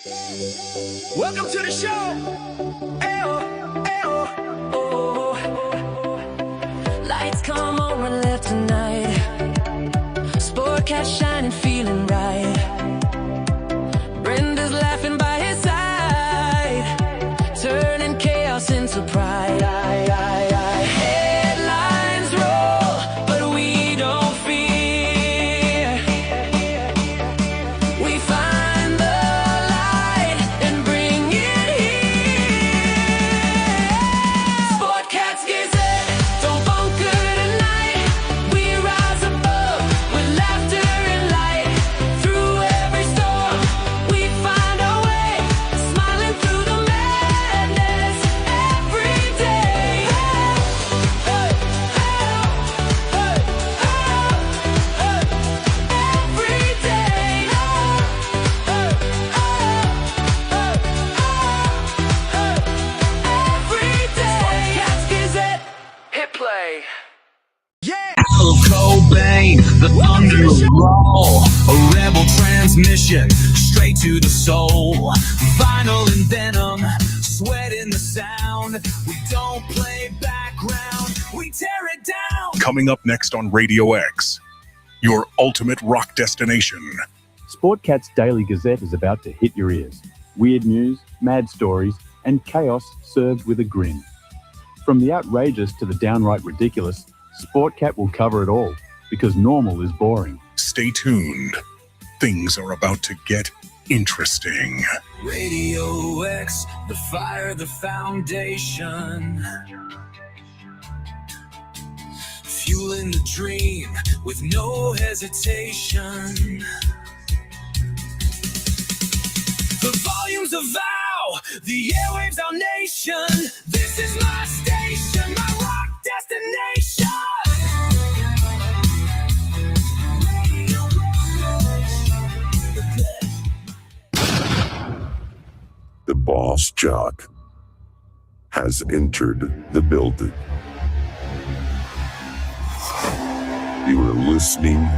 Welcome to the show. Ayo, ayo, oh. Lights come on and left tonight. Sportcat shining, feeling right. Brenda's laughing by his side, turning chaos into pride. Headlines roll, but we don't fear. We find the light and bring it here. Sportcat's Gazette, don't bunker tonight. We rise above with laughter and light. Through every storm, we find our way, smiling through the madness every day. Hey, hey, hey, hey, every day. Every day. Sportcat's Gazette, hit play. Yeah. Cobain, the thunder roll, a rebel transmission straight to the soul. Vinyl and venom, sweat in the sound. We don't play background, we tear it down. Coming up next on Radio X, your ultimate rock destination. Sportcat's Daily Gazette is about to hit your ears. Weird news, mad stories, and chaos served with a grin. From the outrageous to the downright ridiculous, Sportcat will cover it all, because normal is boring. Stay tuned. Things are about to get interesting. Radio X, the fire, the foundation. Fueling the dream with no hesitation. The volumes of vow, the airwaves, our nation. This is my station, my rock destination. The boss jock has entered the building. You are listening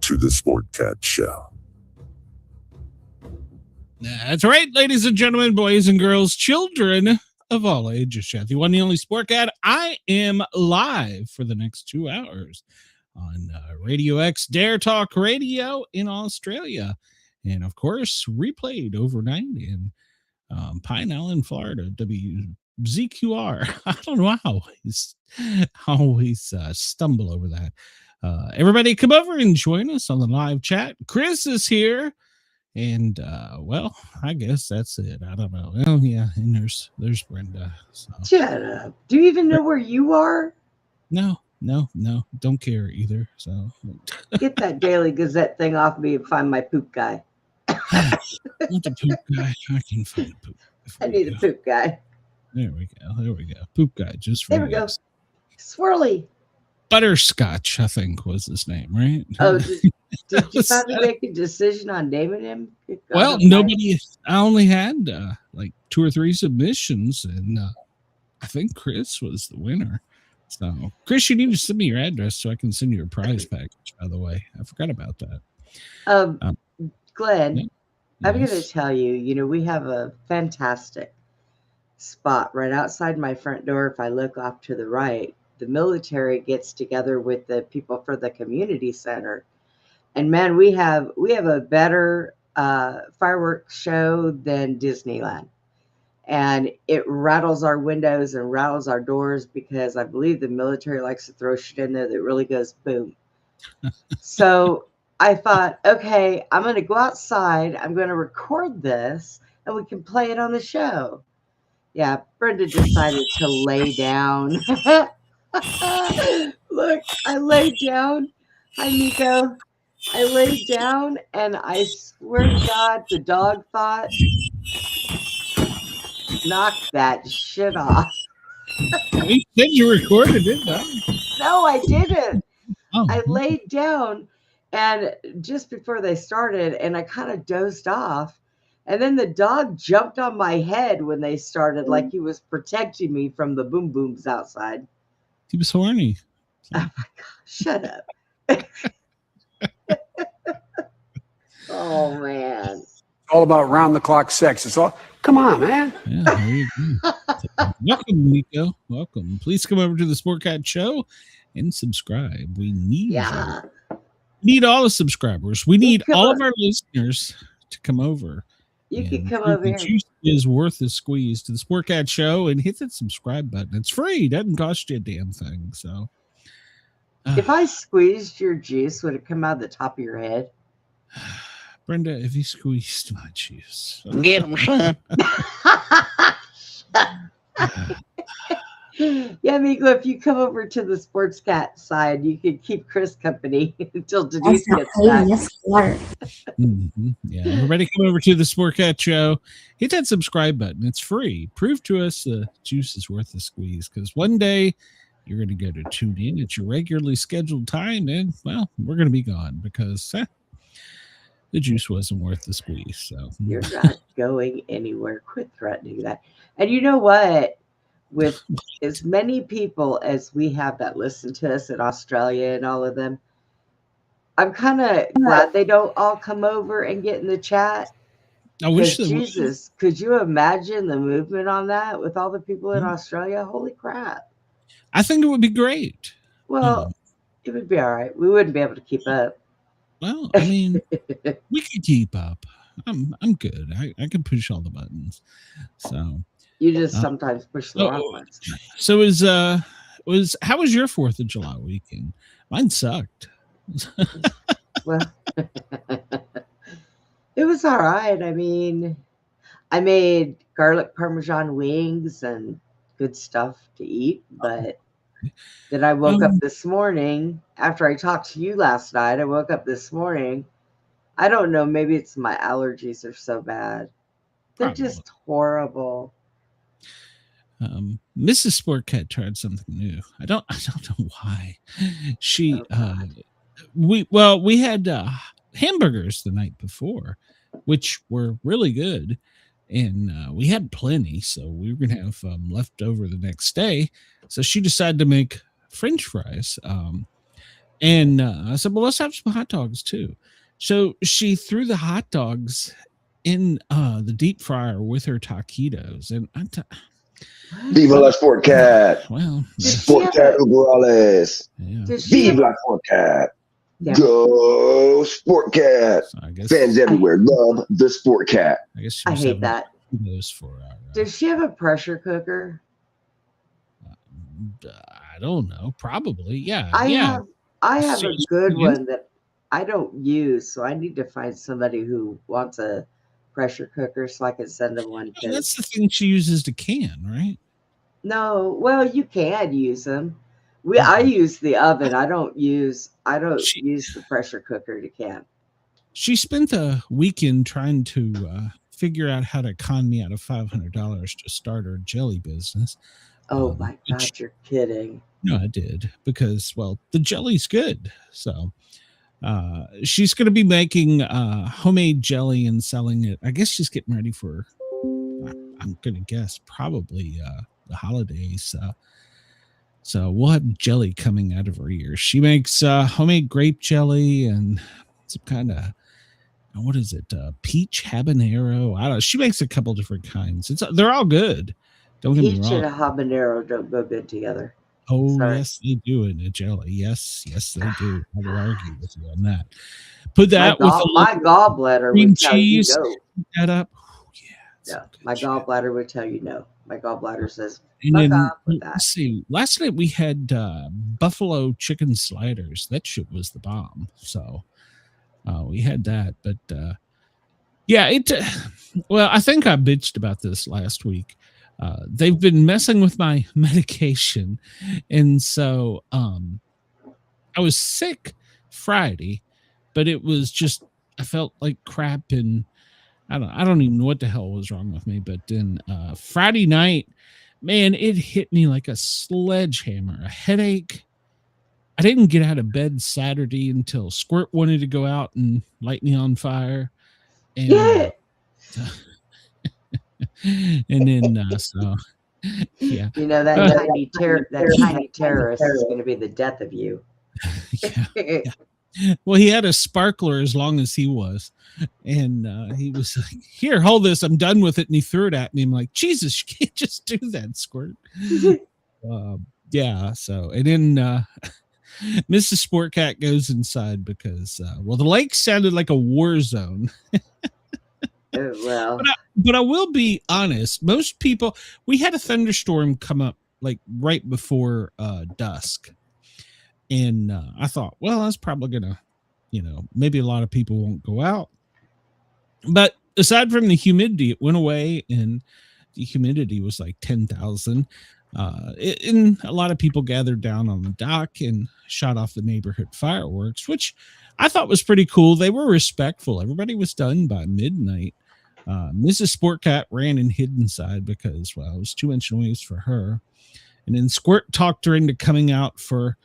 to the Sportcat Show. That's right, ladies and gentlemen, boys and girls, children of all ages. Chat, the one and the only Sportcat. I am live for the next 2 hours on Radio X Dare Talk Radio in Australia, and of course replayed overnight in Pine Island, Florida. WZQR. I don't know how I always stumble over that. Everybody, come over and join us on the live chat. Chris is here. And well, I guess that's it. I don't know. Oh yeah, and there's Brenda. So. Shut up. Do you even know where you are? No, don't care either. So get that Daily Gazette thing off me and find my poop guy. Not the poop guy. I can find a poop. I need a poop guy. There we go. Poop guy just for there we go. Swirly. Butterscotch, I think was his name, right? Oh, did you finally make a decision on naming him? Well, nobody. I only had like 2 or 3 submissions, and I think Chris was the winner. So, Chris, you need to send me your address so I can send you a prize package. By the way, I forgot about that. Glenn, yeah. I'm going to tell you. You know, we have a fantastic spot right outside my front door. If I look off to the right, the military gets together with the people for the community center. And man, we have a better fireworks show than Disneyland. And it rattles our windows and rattles our doors because I believe the military likes to throw shit in there that really goes boom. So I thought, okay, I'm going to go outside. I'm going to record this and we can play it on the show. Yeah, Brenda decided to lay down. Look, I laid down. Hi, Nico. I laid down, and I swear to God, the dog thought, knock that shit off. You said you recorded it, huh? No, I didn't. Oh. I laid down, and just before they started, and I kind of dozed off, and then the dog jumped on my head when they started, like he was protecting me from the boom booms outside. He was horny. Oh my God, shut up. Oh man. all about round-the-clock sex. It's all, come on, man. Yeah, there you go. Welcome, Nico. Welcome. Please come over to the Sportcat Show and subscribe. We need all the subscribers. We need all of our listeners to come over. You can come over here. Juice is worth a squeeze to the Sportcat Show and hit that subscribe button. It's free. It doesn't cost you a damn thing. So, if I squeezed your juice, would it come out of the top of your head? Brenda, if you squeezed my juice, get him, son. Yeah, Miko, if you come over to the Sportscat side, you can keep Chris company until Denise gets back. Yeah, everybody come over to the Sportcat Show. Hit that subscribe button. It's free. Prove to us the juice is worth the squeeze, because one day you're going to go to tune in at your regularly scheduled time, and, well, we're going to be gone because the juice wasn't worth the squeeze. So you're not going anywhere. Quit threatening that. And you know what? With as many people as we have that listen to us in Australia and all of them, I'm kind of glad they don't all come over and get in the chat. I wish they Jesus, could you imagine the movement on that with all the people in Australia? Holy crap. I think it would be great. Well, it would be all right. We wouldn't be able to keep up. Well, I mean, we can keep up. I'm good. I can push all the buttons. So you just sometimes push the wrong ones. So how was your 4th of July weekend? Mine sucked. Well, it was all right. I mean, I made garlic Parmesan wings and good stuff to eat, but then I woke up this morning after I talked to you last night. I woke up this morning. I don't know. Maybe it's my allergies are so bad. They're just horrible. Mrs. Sportcat tried something new. I don't know why. She we had hamburgers the night before, which were really good, and we had plenty, so we were gonna have left over the next day. So she decided to make French fries, and I said, "Well, let's have some hot dogs too." So she threw the hot dogs in the deep fryer with her taquitos, and Viva la Sportcat. Well, Sportcat Uberales. Viva la Sportcat. Yeah. Go Sportcat. So I guess fans everywhere love the Sportcat. I guess I hate that. For does she have a pressure cooker? I don't know. Probably, yeah. I have So a good one that I don't use, so I need to find somebody who wants a pressure cooker so I can send them one. That's the thing she uses to can, right? No, well, you can use them. I use the oven. I don't use the pressure cooker to can. She spent the weekend trying to figure out how to con me out of $500 to start her jelly business. Oh my God, you're kidding. No, I did, because, well, the jelly's good. So she's going to be making homemade jelly and selling it. I guess she's getting ready for, I'm going to guess, probably the holidays. So we'll have jelly coming out of her ears. She makes homemade grape jelly and some kind of, what is it? Peach habanero. I don't know. She makes a couple different kinds. They're all good. Don't get me wrong. Peach and a habanero don't go good together. Oh, sorry. Yes, they do in a jelly. Yes, they do. I will argue with you on that. Put that with my gallbladder cream cheese. That up. Oh, yeah. My gallbladder would tell you no. My gallbladder says, let's see. Last night we had buffalo chicken sliders. That shit was the bomb. So we had that. But yeah, well, I think I bitched about this last week. They've been messing with my medication. And so I was sick Friday, but it was just, I felt like crap, and I don't even know what the hell was wrong with me. But then Friday night, man, it hit me like a sledgehammer, a headache. I didn't get out of bed Saturday until Squirt wanted to go out and light me on fire. And, yeah. And then, so, yeah. You know, that tiny terrorist is going to be the death of you. Yeah. Well, he had a sparkler as long as he was. And he was like, here, hold this. I'm done with it. And he threw it at me. I'm like, Jesus, you can't just do that, Squirt. Yeah. So, and then Mrs. Sportcat goes inside because, well, the lake sounded like a war zone. Well, but I will be honest. Most people, we had a thunderstorm come up like right before dusk. And I thought, well, that's probably going to, maybe a lot of people won't go out. But aside from the humidity, it went away, and the humidity was like 10,000. And a lot of people gathered down on the dock and shot off the neighborhood fireworks, which I thought was pretty cool. They were respectful. Everybody was done by midnight. Mrs. Sportcat ran and hid inside because, well, it was too much noise for her. And then Squirt talked her into coming out for,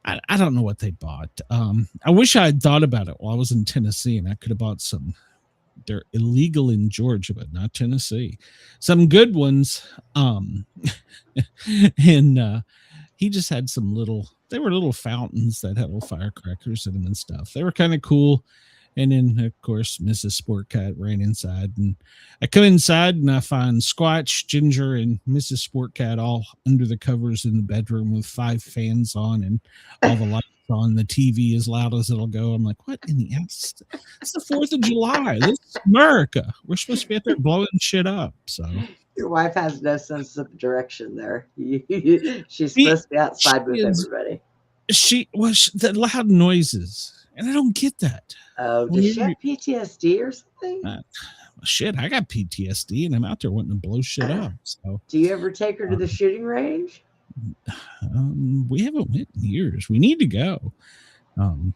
I don't know what they bought. I wish I had thought about it while I was in Tennessee, and I could have bought some. They're illegal in Georgia, but not Tennessee. Some good ones. And he just had some they were little fountains that had little firecrackers in them and stuff. They were kind of cool. And then, of course, Mrs. Sportcat ran inside, and I come inside and I find Squatch, Ginger, and Mrs. Sportcat all under the covers in the bedroom with 5 fans on and all the lights on, the TV as loud as it'll go. I'm like, what in the ass? It's the 4th of July. This is America. We're supposed to be out there blowing shit up. So your wife has no sense of direction there. She's supposed to be outside with everybody. The loud noises. And I don't get that. Oh, does she have PTSD or something? Shit, I got PTSD, and I'm out there wanting to blow shit up. So, do you ever take her to the shooting range? We haven't went in years. We need to go. My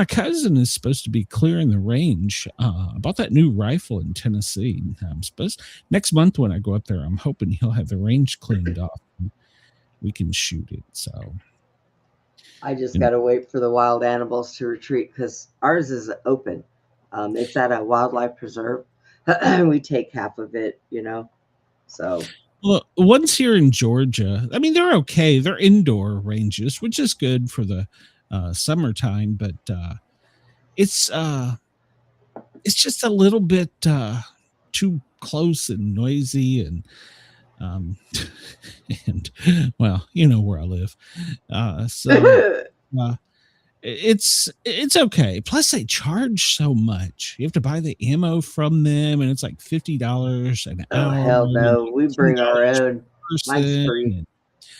cousin is supposed to be clearing the range. I bought that new rifle in Tennessee. I'm supposed next month when I go up there, I'm hoping he'll have the range cleaned off and we can shoot it. So. I just got to wait for the wild animals to retreat because ours is open. It's at a wildlife preserve. We take half of it, So, well, ones here in Georgia, I mean, they're okay. They're indoor ranges, which is good for the summertime, but it's just a little bit too close and noisy and and well, you know where I live. It's okay. Plus they charge so much. You have to buy the ammo from them, and it's like $50 an hour. Oh, hell no. We bring our own. Mine's free.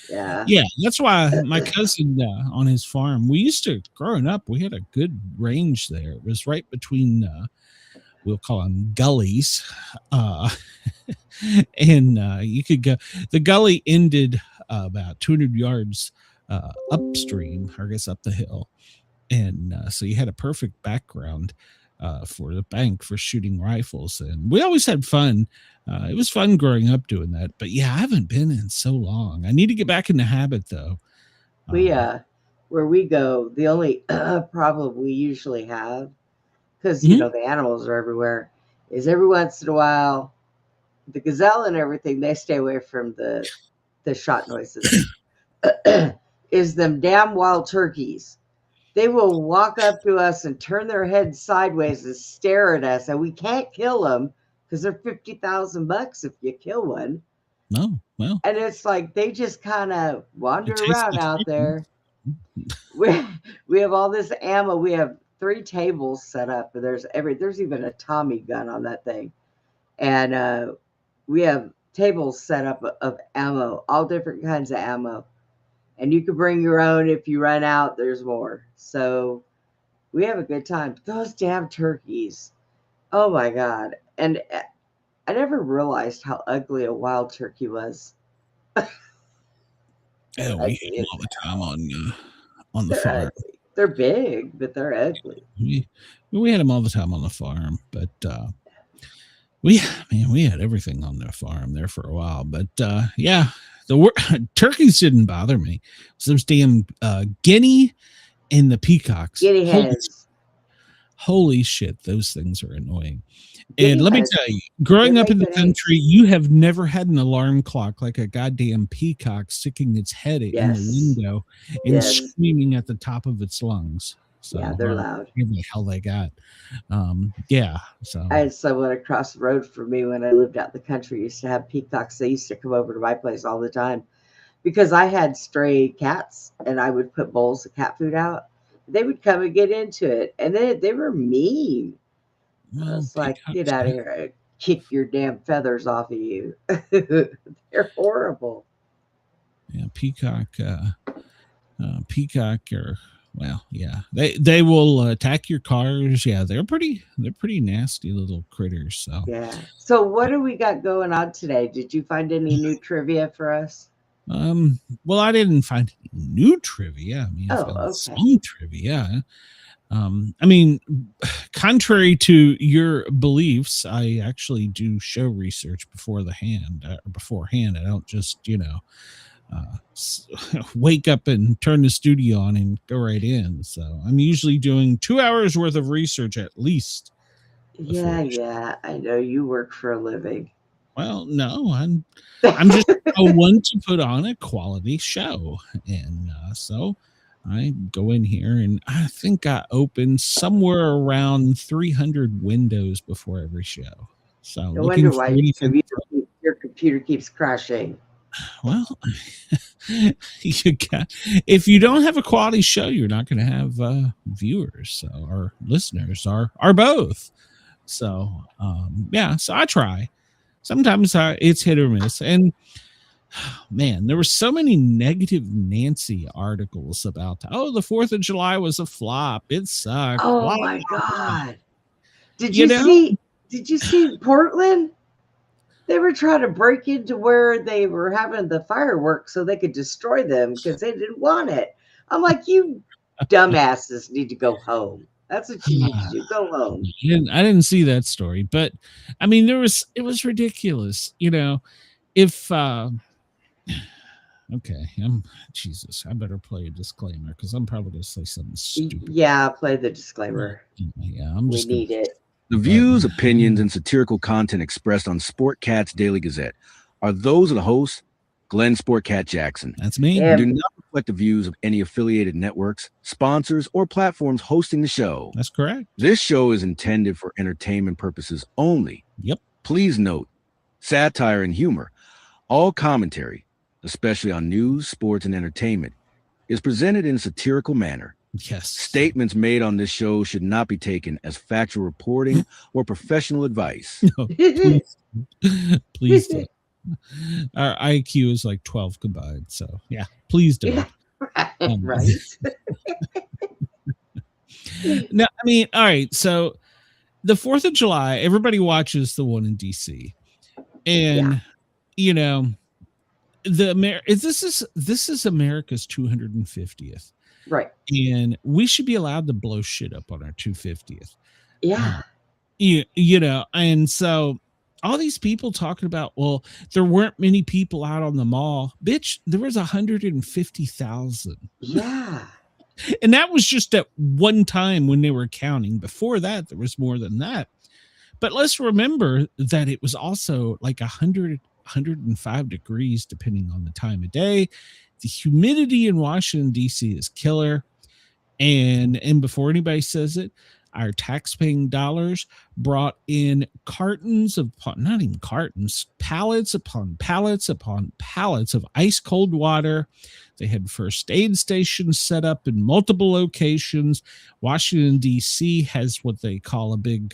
Yeah. That's why my cousin on his farm, we used to, growing up, we had a good range there. It was right between we'll call them gullies. And you could go, the gully ended about 200 yards upstream, or I guess up the hill. And so you had a perfect background for the bank for shooting rifles. And we always had fun. It was fun growing up doing that. But yeah, I haven't been in so long. I need to get back in the habit though. Where we go, the only problem we usually have, because the animals are everywhere, is every once in a while the gazelle and everything, they stay away from the shot noises. Is them damn wild turkeys. They will walk up to us and turn their heads sideways and stare at us, and we can't kill them because they're $50,000 if you kill one. No, well, and it's like they just kind of wander around out there. We have all this ammo. We have 3 tables set up, and there's even a Tommy gun on that thing, and we have tables set up of ammo, all different kinds of ammo, and you can bring your own. If you run out, there's more. So we have a good time. Those damn turkeys, oh my god! And I never realized how ugly a wild turkey was. Yeah, we hit them all the time on the farm. Ugly. They're big, but they're ugly. We had them all the time on the farm, but we had everything on the farm there for a while. But yeah, the turkeys didn't bother me. So those damn guinea and the peacocks. Guinea hens. Holy shit, those things are annoying. Guinea And let me pigs, tell you, growing they up in make the good eggs. country, you have never had an alarm clock like a goddamn peacock sticking its head in the Yes. window and Yes. screaming at the top of its lungs. So, Yeah, they're loud. whatever the hell they got. Yeah. So, I had someone across the road from me when I lived out in the country used to have peacocks. They used to come over to my place all the time because I had stray cats and I would put bowls of cat food out. They would come and get into it, and they were mean. I well, was like, get peacocks, out of here. I'd kick your damn feathers off of you. They're horrible. yeah, peacock or well, yeah, they will attack your cars. Yeah, they're pretty nasty little critters. So Yeah. So what do we got going on today? Did you find any new trivia for us? well, I didn't find any new trivia. I mean, I Oh, found okay. some trivia. I mean, contrary to your beliefs, I actually do show research beforehand. I don't just, wake up and turn the studio on and go right in. So I'm usually doing 2 hours worth of research at least. Yeah. I know you work for a living. Well, no, I'm just one to put on a quality show, and so I go in here and I think I open somewhere around 300 windows before every show. So No looking wonder for why anything. your computer keeps crashing. Well, if you don't have a quality show, you're not going to have viewers or listeners or both. So yeah, so I try. Sometimes it's hit or miss, and man, there were so many negative Nancy articles about the 4th of July was a flop. It sucked. Oh Blah, my blah, blah. God. Did you see Portland? They were trying to break into where they were having the fireworks so they could destroy them because they didn't want it. I'm like, you dumbasses need to go home. That's what you need to do. Go home. I didn't see that story, but I mean, it was ridiculous. If okay, Jesus, I better play a disclaimer because I'm probably going to say something stupid. Yeah, play the disclaimer. Yeah, we need it. The views, opinions, and satirical content expressed on Sportcat's Daily Gazette are those of the host, Glenn Sportcat Jackson. That's me. And do not reflect the views of any affiliated networks, sponsors, or platforms hosting the show. That's correct. This show is intended for entertainment purposes only. Yep. Please note, satire and humor, all commentary, especially on news, sports, and entertainment, is presented in a satirical manner. Yes. Statements made on this show should not be taken as factual reporting or professional advice. No, please don't. Our IQ is like 12 combined, so yeah, please don't. Right. No, I mean, all right. So the 4th of July, everybody watches the one in DC, and this is America's 250th. Right. And we should be allowed to blow shit up on our 250th. Yeah. And so all these people talking about, well, there weren't many people out on the mall. Bitch, there was 150,000. Yeah. And that was just at one time when they were counting. Before that, there was more than that. But let's remember that it was also like 105 degrees, depending on the time of day. The humidity in Washington, D.C. is killer. And before anybody says it, our taxpaying dollars brought in pallets upon pallets upon pallets of ice cold water. They had first aid stations set up in multiple locations. Washington, D.C. has what they call a big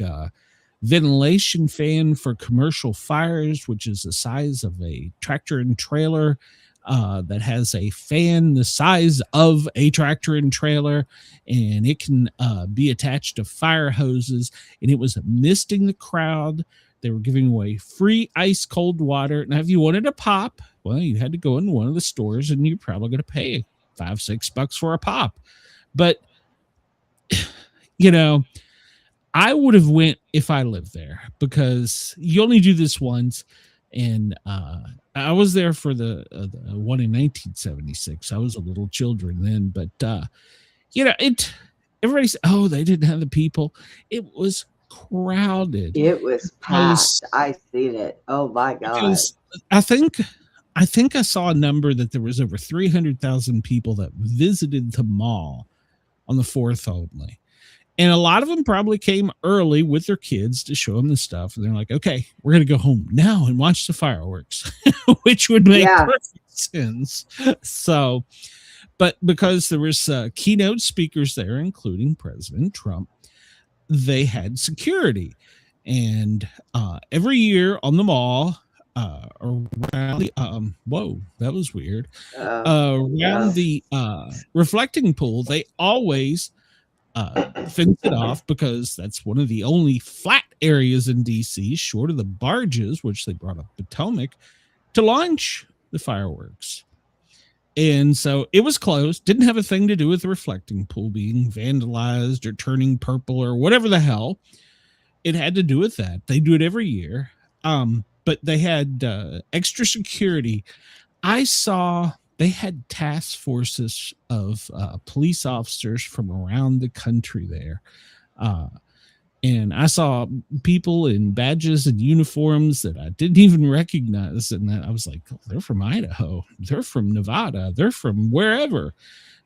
ventilation fan for commercial fires, which is the size of a tractor and trailer. That has a fan the size of a tractor and trailer, and it can be attached to fire hoses, and it was misting the crowd. They were giving away free ice cold water. Now, if you wanted a pop, well, you had to go into one of the stores, and you're probably going to pay $5-6 for a pop. But I would have went if I lived there, because you only do this once. And I was there for the one in 1976. I was a little children then, but everybody said, "Oh, they didn't have the people." It was crowded. It was packed. I seen it. Oh my God. Because I think I saw a number that there was over 300,000 people that visited the mall on the 4th only. And a lot of them probably came early with their kids to show them the stuff. And they're like, okay, we're going to go home now and watch the fireworks, which would make perfect sense. So, but because there was keynote speakers there, including President Trump, they had security. And every year on the mall, around the whoa, that was weird. Around the reflecting pool, they always fence it off because that's one of the only flat areas in DC, short of the barges, which they brought up Potomac, to launch the fireworks. And so it was closed, didn't have a thing to do with the reflecting pool being vandalized or turning purple or whatever the hell. It had to do with that. They do it every year. But they had extra security. I saw they had task forces of police officers from around the country there. And I saw people in badges and uniforms that I didn't even recognize. And I was like, oh, they're from Idaho. They're from Nevada. They're from wherever.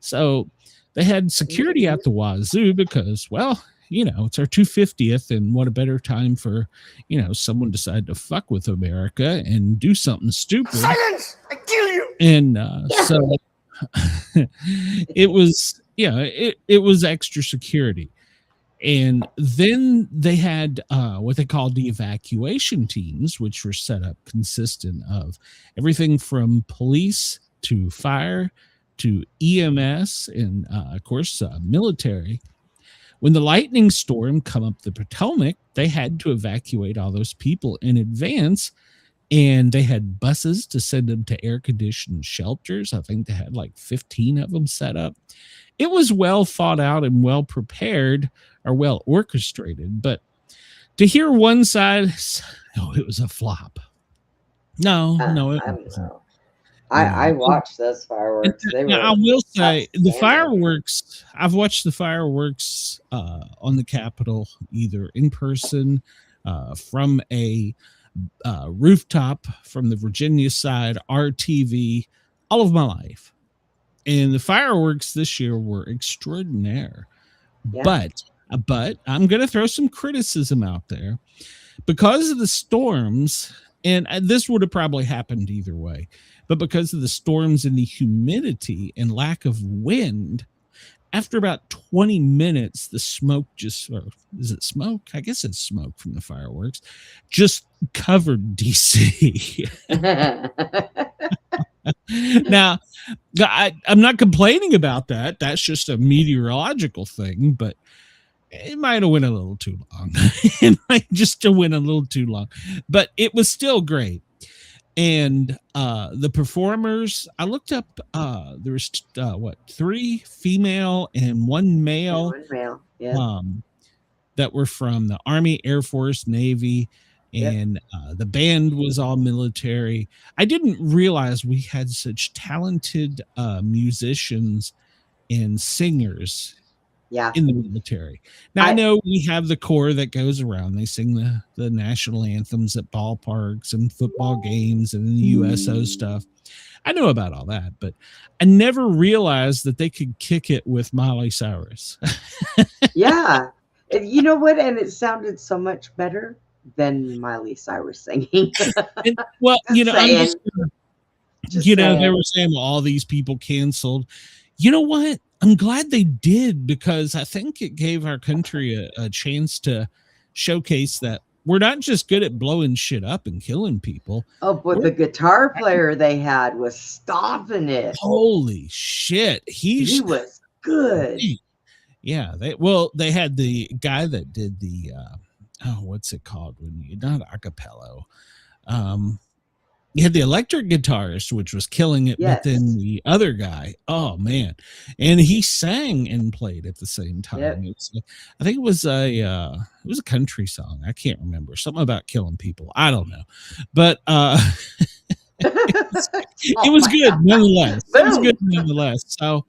So they had security at the wazoo because, well, you know, it's our 250th, and what a better time for, you know, someone decided to fuck with America and do something stupid. Silence! I kill you! And so it was, it was extra security. And then they had what they called the evacuation teams, which were set up consistent of everything from police to fire to EMS and, of course, military. When the lightning storm come up the Potomac, they had to evacuate all those people in advance, and they had buses to send them to air-conditioned shelters. I think they had like 15 of them set up. It was well thought out and well prepared, or well orchestrated. But to hear one side, oh, it was a flop. No, it wasn't. I watched those fireworks. I will say the fireworks. I've watched the fireworks on the Capitol, either in person, from a rooftop from the Virginia side, RTV, all of my life. And the fireworks this year were extraordinaire. Yeah. But I'm going to throw some criticism out there because of the storms. And this would have probably happened either way. But because of the storms and the humidity and lack of wind, after about 20 minutes, the smoke just, or is it smoke? I guess it's smoke from the fireworks, just covered DC. Now, I'm not complaining about that. That's just a meteorological thing, but it might have went a little too long. It might just have went a little too long, but it was still great. And the performers, I looked up, there was 3 female and 1 male, that were from the Army, Air Force, Navy, and the band was all military. I didn't realize we had such talented musicians and singers in the military. Now, I know we have the Corps that goes around. They sing the national anthems at ballparks and football games and the USO stuff. I know about all that, but I never realized that they could kick it with Miley Cyrus. Yeah. You know what? And it sounded so much better than Miley Cyrus singing. Well, you know, I'm just they were saying, well, all these people canceled. You know what? I'm glad they did, because I think it gave our country a chance to showcase that we're not just good at blowing shit up and killing people. Oh, but the guitar player they had was stomping it. Holy shit. He was good. Yeah. They had the guy that did the, what's it called? When you not acapella. You had the electric guitarist, which was killing it, but then the other guy, oh man, and he sang and played at the same time. I think it was a country song. I can't remember, something about killing people. I don't know, but it was good nonetheless. It was good nonetheless. So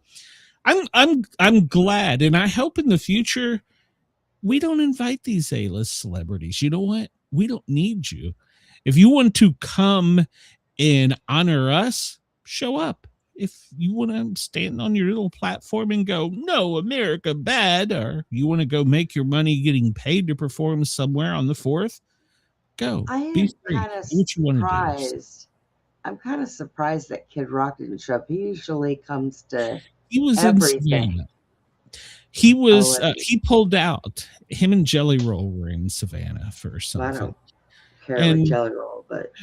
I'm glad, and I hope in the future we don't invite these A-list celebrities. You know what? We don't need you. If you want to come and honor us, show up. If you want to stand on your little platform and go, no, America bad, or you want to go make your money getting paid to perform somewhere on the 4th, go. I am kind of surprised. I'm kind of surprised that Kid Rock didn't show up. He usually comes to He was everything. in Savannah. He was he pulled out. Him and Jelly Roll were in Savannah for something. I don't care with Jelly Roll, but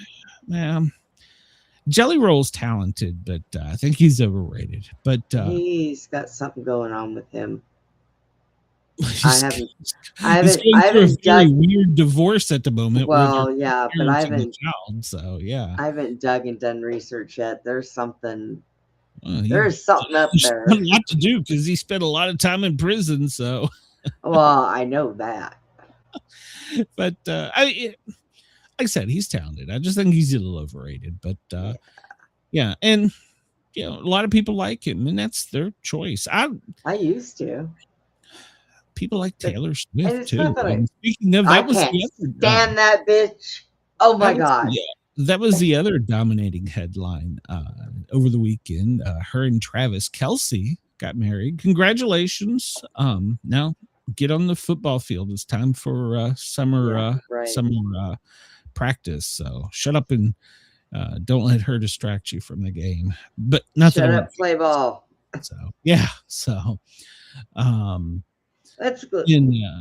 Jelly Roll's talented, but I think he's overrated. But he's got something going on with him. I haven't dug weird divorce at the moment. Well, yeah, but I haven't. So yeah, I haven't dug and done research yet. There's something. There's something up there. There's a lot to do because he spent a lot of time in prison. So, well, I know that. But like I said, he's talented. I just think he's a little overrated. But yeah, and a lot of people like him, and that's their choice. I used to. People like Taylor Swift too. Speaking of, that was the other, stand that bitch. Oh my god. That was the other dominating headline over the weekend. Her and Travis Kelce got married. Congratulations. Now get on the football field. It's time for summer practice. So shut up and don't let her distract you from the game. But nothing. Shut up, play ball. So yeah. So that's good.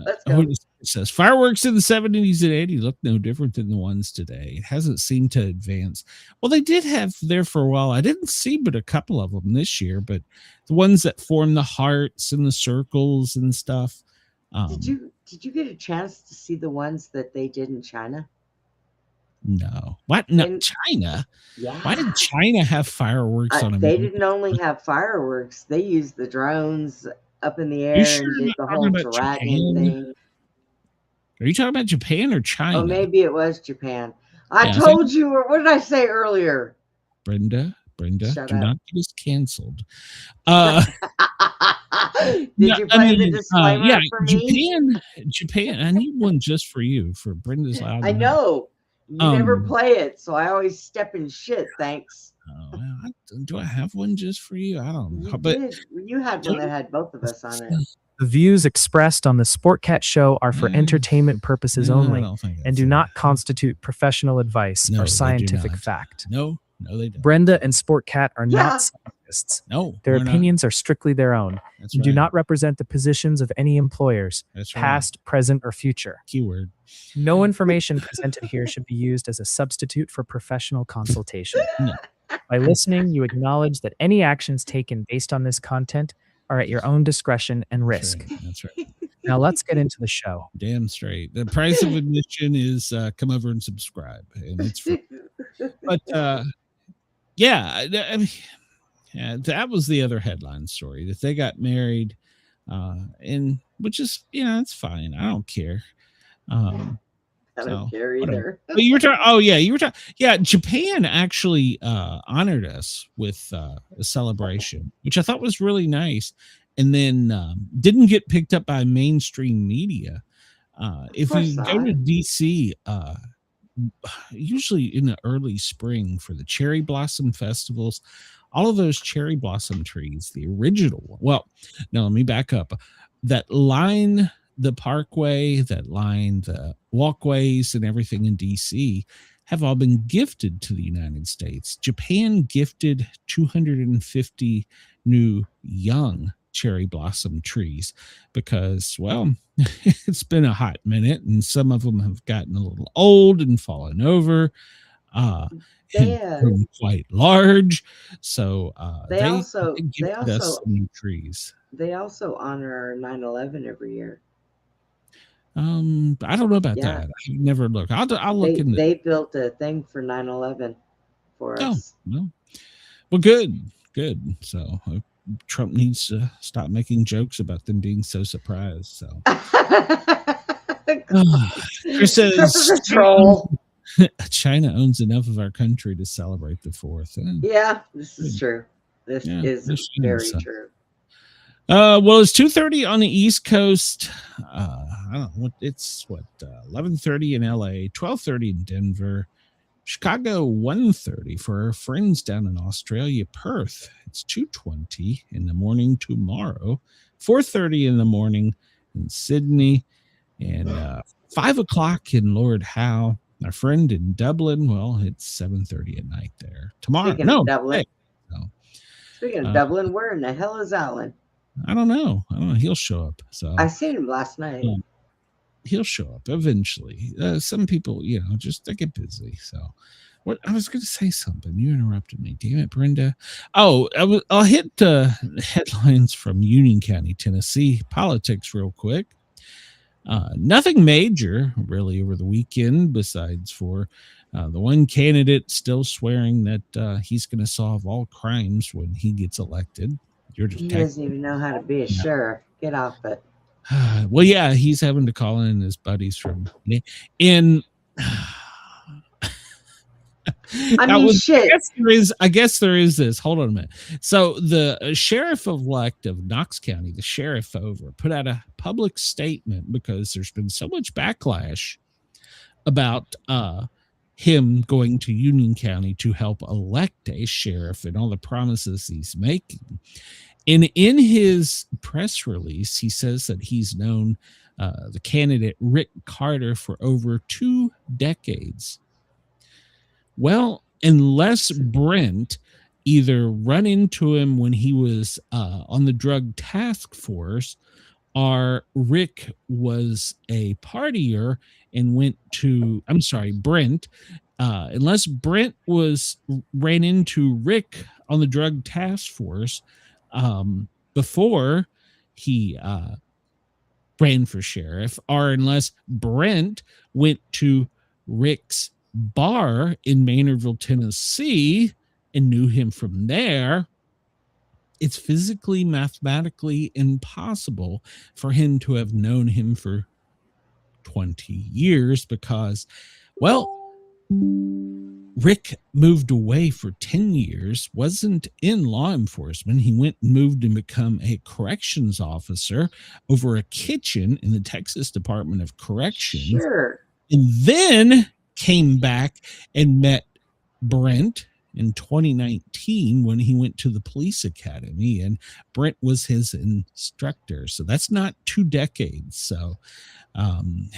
Let's go. It says fireworks in the 70s and 80s look no different than the ones today. It hasn't seemed to advance. Well, they did have there for a while. I didn't see but a couple of them this year, but the ones that form the hearts and the circles and stuff. Did you get a chance to see the ones that they did in China? No. What? No, China? Yeah. Why did China have fireworks on them? They didn't only have fireworks. They used the drones up in the air and did the whole dragon thing. Are you talking about Japan or China? Oh, maybe it was Japan. I told you. What did I say earlier? Brenda, do not get us canceled. Did you play the disclaimer for me? Japan. I need one just for you, for Brenda's loud. I know. You never play it, so I always step in shit. Thanks. Do I have one just for you? I don't know. You had one that had both of us on it. The views expressed on the Sportcat show are for entertainment purposes only and do not constitute professional advice or scientific fact. No, they don't. Brenda and Sportcat are not scientists. No, their opinions are strictly their own and do not represent the positions of any employers, past, present, or future. Keyword. No information presented here should be used as a substitute for professional consultation. No. By listening, you acknowledge that any actions taken based on this content are at your own discretion and risk. That's right. Now let's get into the show. Damn straight. The price of admission is come over and subscribe, and it's free. But I mean, that was the other headline story, that they got married, and which is it's fine. I don't care. I don't care either. You were talking. Yeah, Japan actually honored us with a celebration, which I thought was really nice, and then didn't get picked up by mainstream media. If we go to DC, usually in the early spring for the cherry blossom festivals, all of those cherry blossom trees, the original one. Well, now let me back up. That line the parkway, that line the walkways and everything in DC have all been gifted to the United States. Japan gifted 250 new young cherry blossom trees because, well, it's been a hot minute and some of them have gotten a little old and fallen over. And quite large. So they also gifted us some new trees. They also honor 9/11 every year. I don't know about that. I never look. I'll look in. They built a thing for 9/11 for us. No. Well, good. So Trump needs to stop making jokes about them being so surprised. So Chris says China owns enough of our country to celebrate the 4th. Yeah, this is true. This is very true. Well, it's 2:30 on the East Coast. I don't know what it's 11:30 in LA, 12:30 in Denver, Chicago 1:30 for our friends down in Australia, Perth. It's 2:20 in the morning tomorrow, 4:30 in the morning in Sydney, and 5 o'clock in Lord Howe. Our friend in Dublin, well, it's 7:30 at night there tomorrow. Speaking of Dublin, speaking of Dublin, where in the hell is Alan? I don't know. He'll show up. So I seen him last night. He'll show up eventually. Some people, just they get busy. So, what I was going to say something. You interrupted me. Damn it, Brenda. Oh, I'll hit headlines from Union County, Tennessee. Politics real quick. Nothing major really over the weekend besides for the one candidate still swearing that he's going to solve all crimes when he gets elected. He doesn't even know how to be a sheriff. Get off it. Well, yeah, he's having to call in his buddies from in. Shit. I guess there is this. Hold on a minute. So the sheriff-elect of Knox County, the sheriff put out a public statement because there's been so much backlash about him going to Union County to help elect a sheriff and all the promises he's making. And in his press release, he says that he's known the candidate Rick Carter for over 2 decades. Well, unless Brent either run into him when he was on the drug task force, or Rick was a partier and went to, Brent, unless Brent ran into Rick on the drug task force before he ran for sheriff, or unless Brent went to Rick's bar in Maynardville, Tennessee, and knew him from there, it's physically, mathematically impossible for him to have known him for 20 years because, well, Rick moved away for 10 years, wasn't in law enforcement. He went and moved and become a corrections officer over a kitchen in the Texas Department of Corrections. Sure. And then came back and met Brent in 2019 when he went to the police academy, and Brent was his instructor. So that's not 2 decades. So, you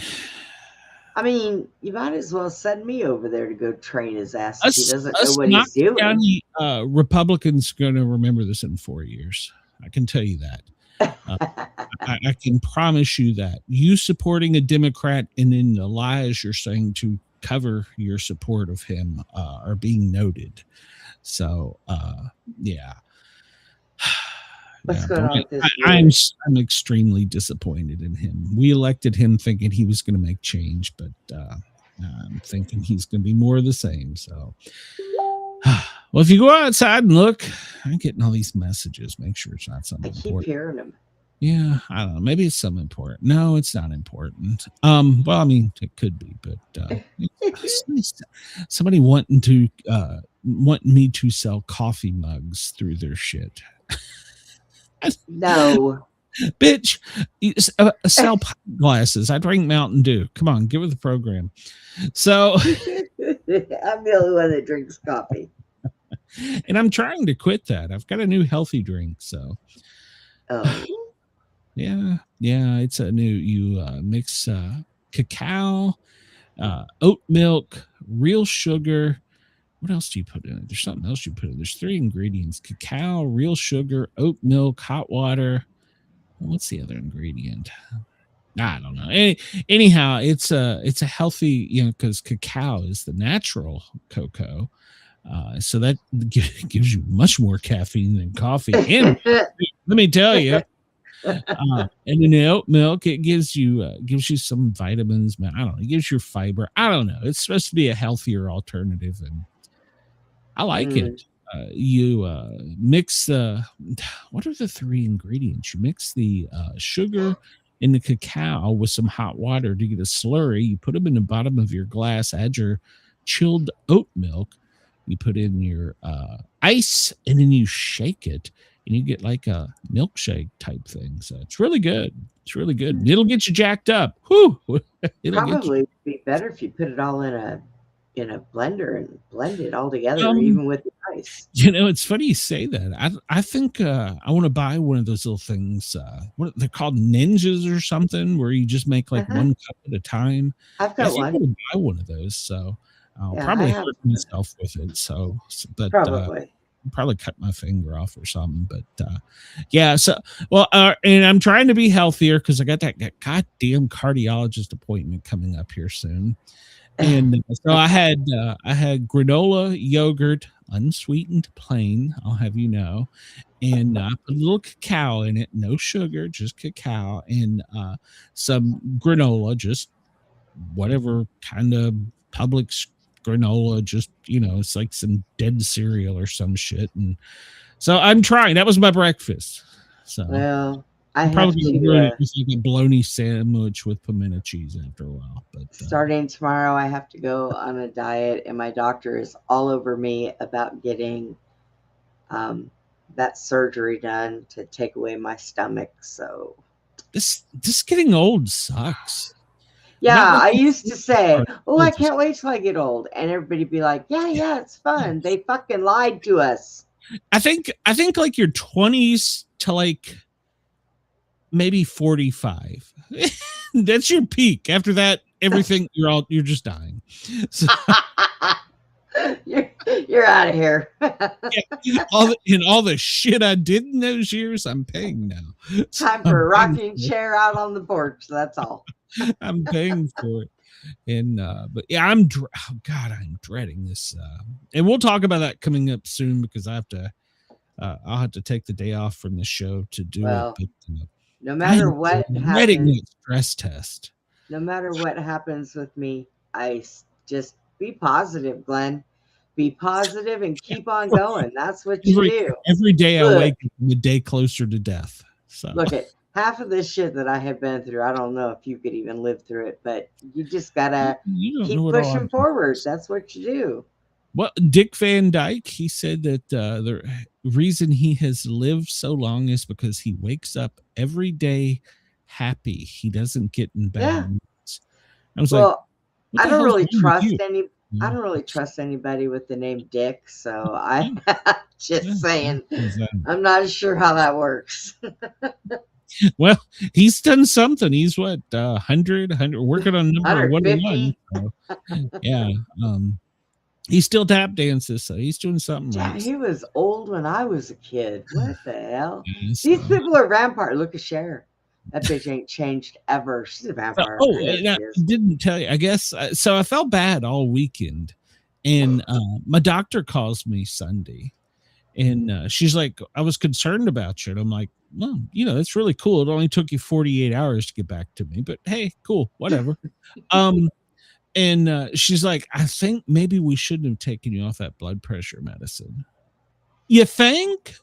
might as well send me over there to go train his ass if he doesn't know what Knox he's doing. County, Republicans going to remember this in 4 years. I can tell you that. I can promise you that. You supporting a Democrat and then the lies you're saying to cover your support of him are being noted. So, yeah. What's going on with this? I'm extremely disappointed in him. We elected him thinking he was going to make change, but I'm thinking he's going to be more of the same. So, well, if you go outside and look, I'm getting all these messages. Make sure it's not something important. I keep hearing them. Yeah, I don't know. Maybe it's something important. No, it's not important. Well, it could be, but somebody wanting me to sell coffee mugs through their shit. No, bitch, sell pint glasses. I drink Mountain Dew. Come on, get with the program. So I'm the only one that drinks coffee, and I'm trying to quit that. I've got a new healthy drink. So, yeah, it's a new. You mix cacao, oat milk, real sugar. What else do you put in it? There's something else you put in. There's 3 ingredients: cacao, real sugar, oat milk, hot water. What's the other ingredient? I don't know. Anyhow, it's a healthy, because cacao is the natural cocoa. So that gives you much more caffeine than coffee. And let me tell you, and in the oat milk, it gives you some vitamins. I don't know. It gives you fiber. I don't know. It's supposed to be a healthier alternative, and I like it. You mix what are the 3 ingredients? You mix the sugar and the cacao with some hot water to get a slurry. You put them in the bottom of your glass, add your chilled oat milk. You put in your ice, and then you shake it. and you get like a milkshake type thing. So it's really good. It's really good. It'll get you jacked up. Whew. Probably be better if you put it all in a blender and blend it all together, even with the ice. It's funny you say that. I think I want to buy one of those little things. They're called ninjas or something, where you just make like one cup at a time. I've got one. I'm going to buy one of those. So I'll probably hurt myself with it. But probably cut my finger off or something. But and I'm trying to be healthier because I got that goddamn cardiologist appointment coming up here soon. And so I had granola yogurt, unsweetened plain, I'll have you know, and I put a little cacao in it, no sugar, just cacao, and some granola, just whatever kind of Publix granola, just it's like some dead cereal or some shit. And so I'm trying. That was my breakfast. So well, I probably have to just like a bologna sandwich with pimento cheese after a while. But starting tomorrow, I have to go on a diet, and my doctor is all over me about getting that surgery done to take away my stomach. So this getting old sucks. Yeah, I used to say, "Oh, I can't wait till I get old," and everybody'd be like, "Yeah, it's fun." They fucking lied to us. I think like your 20s to like maybe 45. That's your peak. After that, everything you're just dying. So, you're out of here. all the shit I did in those years, I'm paying now. Time for a rocking chair out on the porch. That's all. I'm paying for it. And but yeah, I'm dreading this. And we'll talk about that coming up soon because I'll have to take the day off from the show to do it. But, no matter what happens, stress test. No matter what happens with me, I just be positive, Glenn. Be positive and keep on going. That's what you do. Every day I wake up a day closer to death. So look at half of this shit that I have been through. I don't know if you could even live through it, but you just gotta keep pushing forward. That's what you do. Well, Dick Van Dyke, he said that the reason he has lived so long is because he wakes up every day happy. He doesn't get in bad moods. I was I don't really trust I don't really trust anybody with the name Dick, so I'm just saying. I'm not sure how that works. Well, he's done something. He's what 100 working on number 101. So, yeah. He still tap dances, so he's doing something right. He was old when I was a kid. What the hell? These people are vampire. Look at Cher. That bitch ain't changed ever. She's a vampire. I didn't tell you. I guess so. I felt bad all weekend, and my doctor calls me Sunday, and she's like, "I was concerned about you." And I'm like, "Well, that's really cool. It only took you 48 hours to get back to me, but hey, cool, whatever." And she's like, "I think maybe we shouldn't have taken you off that blood pressure medicine." You think?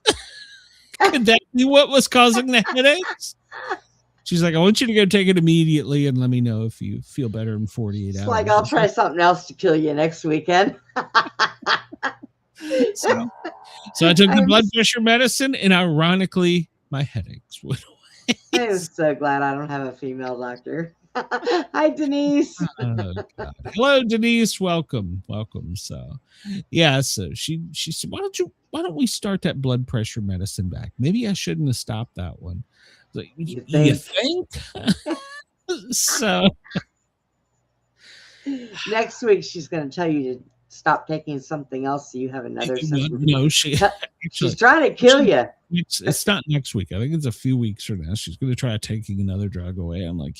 Could that be what was causing the headaches? She's like, "I want you to go take it immediately and let me know if you feel better in 48 hours." Like, I'll try something else to kill you next weekend. So I took the blood pressure medicine, and ironically, my headaches went away. I'm so glad I don't have a female doctor. Hi, Denise. Hello, Denise. Welcome. So yeah, so she said, why don't we start that blood pressure medicine back? Maybe I shouldn't have stopped that one. Like, you think? So next week she's going to tell you to stop taking something else so you have another symptom. No, she's trying to kill you. It's not next week. I think it's a few weeks from now. She's going to try taking another drug away. I'm like,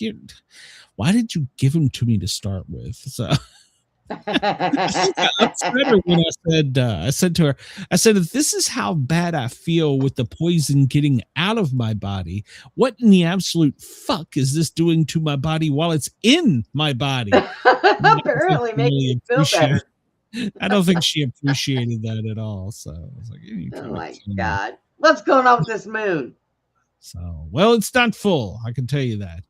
why did you give them to me to start with? So I said to her, if this is how bad I feel with the poison getting out of my body, what in the absolute fuck is this doing to my body while it's in my body? Apparently making you feel better. I don't think she appreciated that at all. So I was like, oh my God. What's going on with this moon? So, well, it's not full. I can tell you that.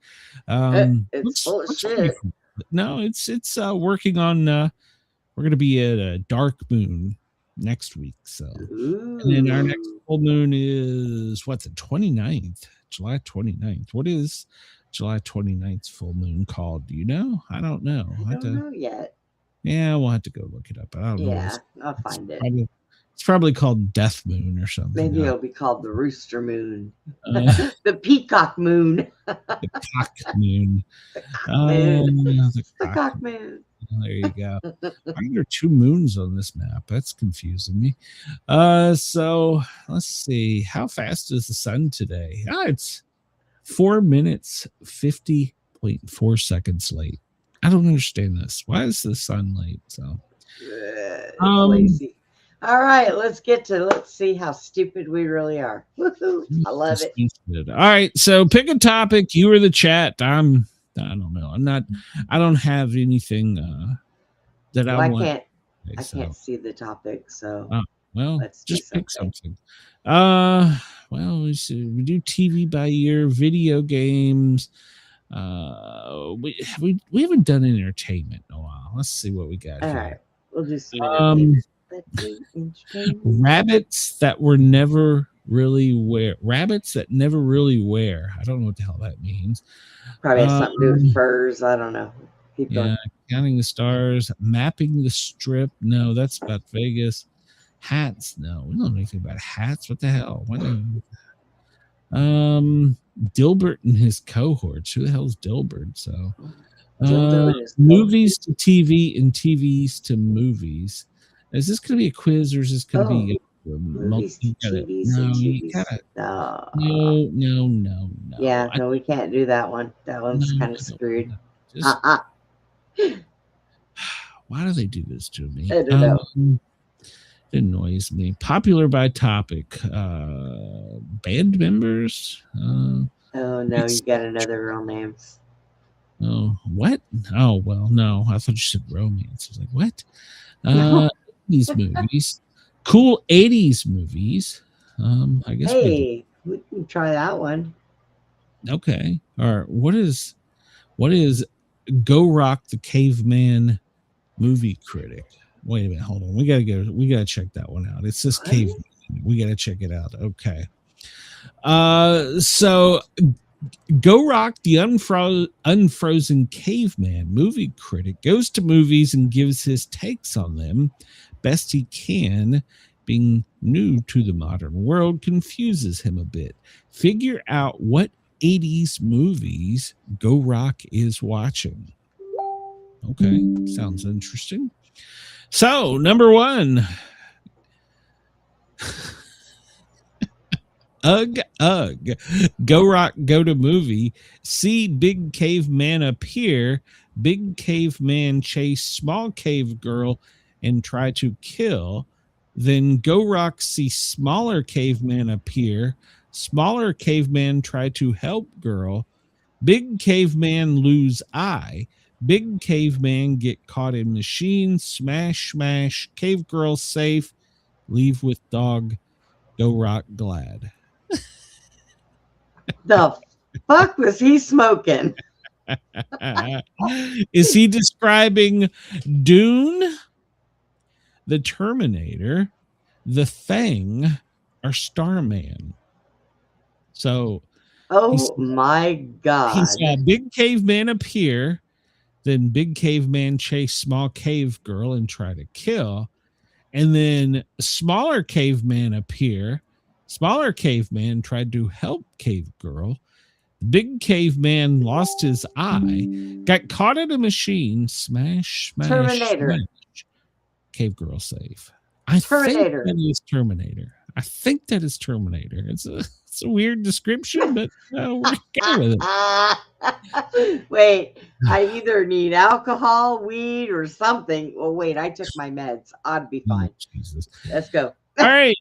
It's full of shit. No, it's working on. We're going to be at a dark moon next week. So, and then our next full moon is what's it? 29th, July 29th. What is July 29th full moon called? Do you know? I don't know. I don't know yet. Yeah, we'll have to go look it up. I don't know. Yeah, I'll find it. It's probably called Death Moon or something. Maybe it'll be called the Rooster Moon. The Peacock Moon. The Cock Moon. The Cock Moon. There you go. Why are there two moons on this map? That's confusing me. So let's see. How fast is the sun today? It's 4 minutes 50.4 seconds late. I don't understand this. Why is the sun late? So lazy. All right, let's see how stupid we really are. Woohoo! I love it. All right, so pick a topic. You or the chat. I don't know. I don't have anything that I want. I can't see the topic, so well, let's just pick something. Well, we do TV by year, video games. We haven't done entertainment in a while. Let's see what we got. All right, we'll do some rabbits that were never really wear. Rabbits that never really wear. I don't know what the hell that means. Probably has something to do with furs. I don't know. Keep going. Counting the stars, mapping the strip. No, that's about Vegas. Hats. No, we don't know anything about hats. What the hell? Dilbert and his cohorts. Who the hell is Dilbert? So, movies to TV and TVs to movies. Is this going to be a quiz or is this going to be movies to TVs No. Yeah, no, we can't do that one. That one's kind of screwed. Why do they do this to me? I don't know. It annoys me. Popular by topic. Band members. Oh no, you got another real names. Oh, what? Oh well, no. I thought you said romance. I was like, what? 80s movies. Cool 80s movies. I guess. Hey, we can try that one. Okay. All right. What is Go Rock the Caveman movie critic? Wait a minute, hold on. We gotta check that one out. It says caveman. We gotta check it out. Okay. So Go Rock the Unfrozen Caveman movie critic goes to movies and gives his takes on them best he can. Being new to the modern world confuses him a bit. Figure out what 80s movies Go Rock is watching. Okay, sounds interesting. So, number one. Ugh. Go Rock, go to movie. See big caveman appear. Big caveman chase small cave girl and try to kill. Then Go Rock see smaller caveman appear. Smaller caveman try to help girl. Big caveman lose eye. Big caveman get caught in machine. Smash. Cave girl safe. Leave with dog. Go Rock glad. The fuck was he smoking? Is he describing Dune, the Terminator, the Thing, or Starman? So, my God. He saw big caveman appear, then big caveman chase small cave girl and try to kill, and then smaller caveman appear. Smaller caveman tried to help cave girl. Big caveman lost his eye, got caught in a machine. Smash. Terminator. Smash. Cave girl safe. I think that is Terminator. It's a weird description, but we're okay with it. Wait, I either need alcohol, weed, or something. Well, wait, I took my meds. I'd be fine. Jesus. Let's go. All right.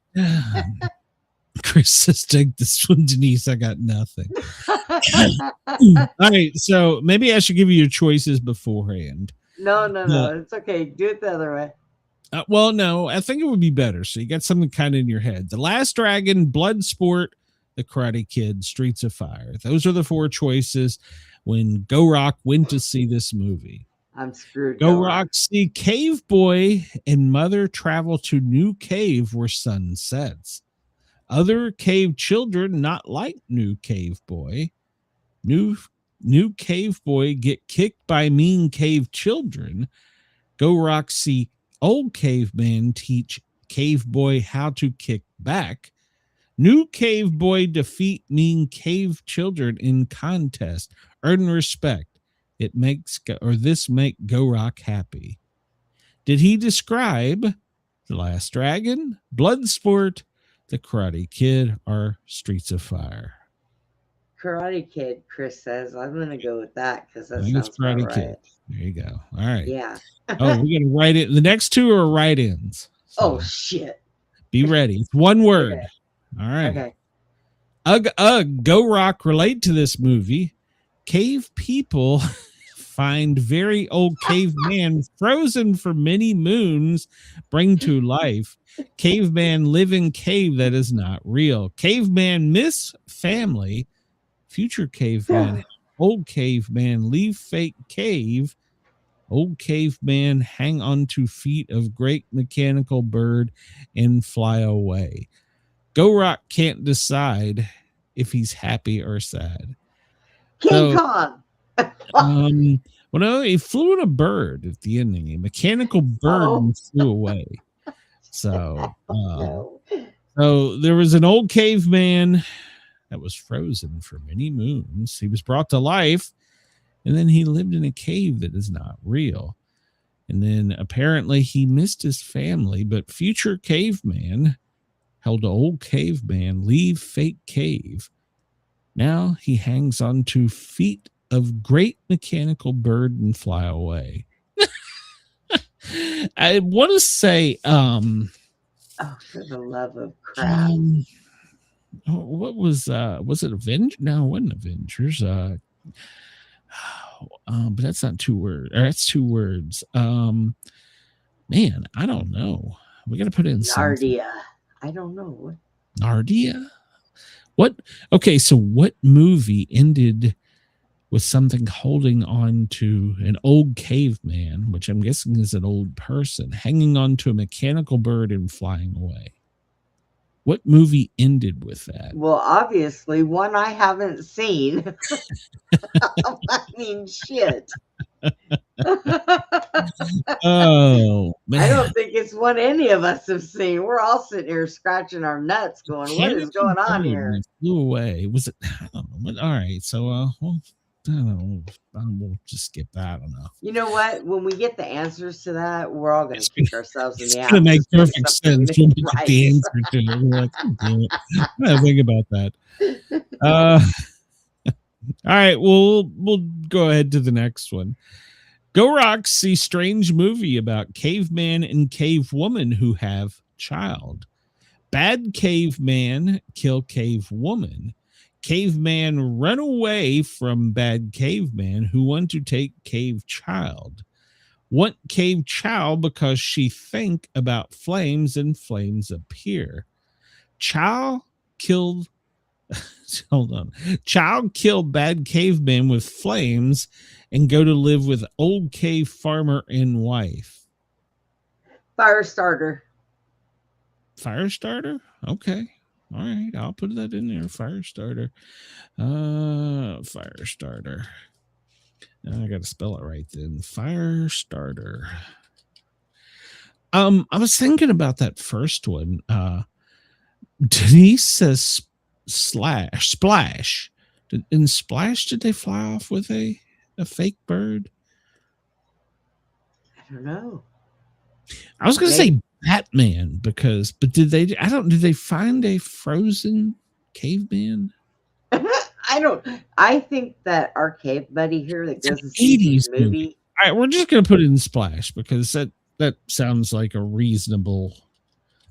Chris says, take this one, Denise. I got nothing. All right. So maybe I should give you your choices beforehand. No. It's okay. Do it the other way. Well, no, I think it would be better. So you got something kind of in your head. The Last Dragon, Bloodsport, The Karate Kid, Streets of Fire. Those are the four choices when Go Rock went to see this movie. I'm screwed. Go Roxy. Cave Boy and Mother travel to new cave where sun sets. Other cave children not like new cave boy. New cave boy get kicked by mean cave children. Go Roxy. Old caveman teach cave boy how to kick back. New cave boy defeat mean cave children in contest. Earn respect. It makes this make Go Rock happy. Did he describe The Last Dragon, Bloodsport, The Karate Kid, or Streets of Fire? Karate Kid, Chris says. I'm going to go with that because that I think sounds it's Karate right. Kid. There you go. All right. Yeah. Oh, we're going to write it. The next two are write-ins. So oh, shit. Be ready. It's one word. Okay. All right. Okay. Ugh, Go Rock relate to this movie. Cave people find very old caveman frozen for many moons, bring to life. Caveman live in cave that is not real. Caveman miss family. Future caveman, old caveman leave fake cave. Old caveman hang on to feet of great mechanical bird and fly away. Go Rock can't decide if he's happy or sad. King Kong. Well, no, he flew in a bird at the ending. A mechanical bird flew away. So, so there was an old caveman that was frozen for many moons. He was brought to life, and then he lived in a cave that is not real. And then apparently he missed his family, but future caveman held old caveman leave fake cave. Now he hangs on to feet of great mechanical bird and fly away. I want to say, oh, for the love of crap. What was it Avengers? No, it wasn't Avengers. But that's not two words. That's two words. Man, I don't know. We got to put in Nardia. I don't know. Nardia? What? Okay, so what movie ended with something holding on to an old caveman, which I'm guessing is an old person, hanging on to a mechanical bird and flying away? What movie ended with that? Well, obviously, one I haven't seen. I mean, shit. Oh, man. I don't think it's one any of us have seen. We're all sitting here scratching our nuts going, what is going on here? Flew away. Was it? I don't know. All right. So, well, I don't know. We'll just skip that. I don't know. You know what? When we get the answers to that, we're all going to kick ourselves in the ass. It's going to make perfect sense when we get the answer to it. We're like, oh, damn it. I gotta think about that. All right. We'll go ahead to the next one. Go Rock see strange movie about caveman and cave woman who have child. Bad caveman kill cave woman. Caveman run away from bad caveman who want to take cave child. Want cave child because she think about flames and flames appear. Child killed hold on. Child killed bad caveman with flames and go to live with old cave farmer and wife. Firestarter. Firestarter? Okay. All right. I'll put that in there. Firestarter. Firestarter. I got to spell it right then. Firestarter. I was thinking about that first one. Denise says splash. In Splash, did they fly off with a fake bird? I don't know. I was going to say Batman but did they find a frozen caveman? I think that our cave buddy here that goes to see this movie. All right, we're just going to put it in Splash because that sounds like a reasonable.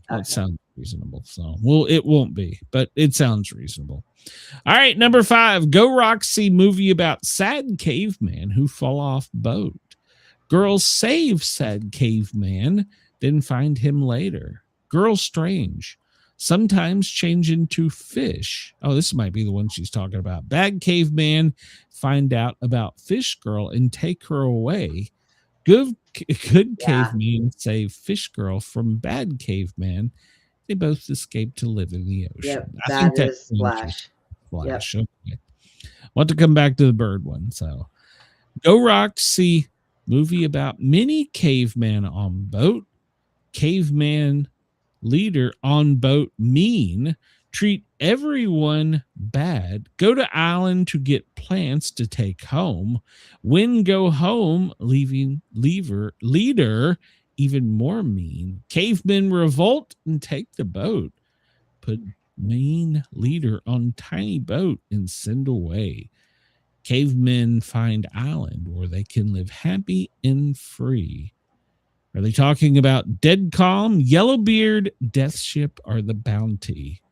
That sounds reasonable. So, well, it won't be, but it sounds reasonable. All right, number 5. Go Roxy movie about sad caveman who fall off boat. Girls save sad caveman, then find him later. Girl strange. Sometimes change into fish. Oh, this might be the one she's talking about. Bad caveman find out about fish girl and take her away. Good Yeah. caveman save fish girl from bad caveman. They both escaped to live in the ocean. Yep, I think that that's is Splash. Flash. Okay. Want to come back to the bird one. So Go Roxy movie about mini caveman on boat. Caveman leader on boat mean. Treat everyone bad. Go to island to get plants to take home. When go home, leader even more mean. Cavemen revolt and take the boat. Put mean leader on tiny boat and send away. Cavemen find island where they can live happy and free. Are they talking about Dead Calm, Yellowbeard, Death Ship, or the Bounty?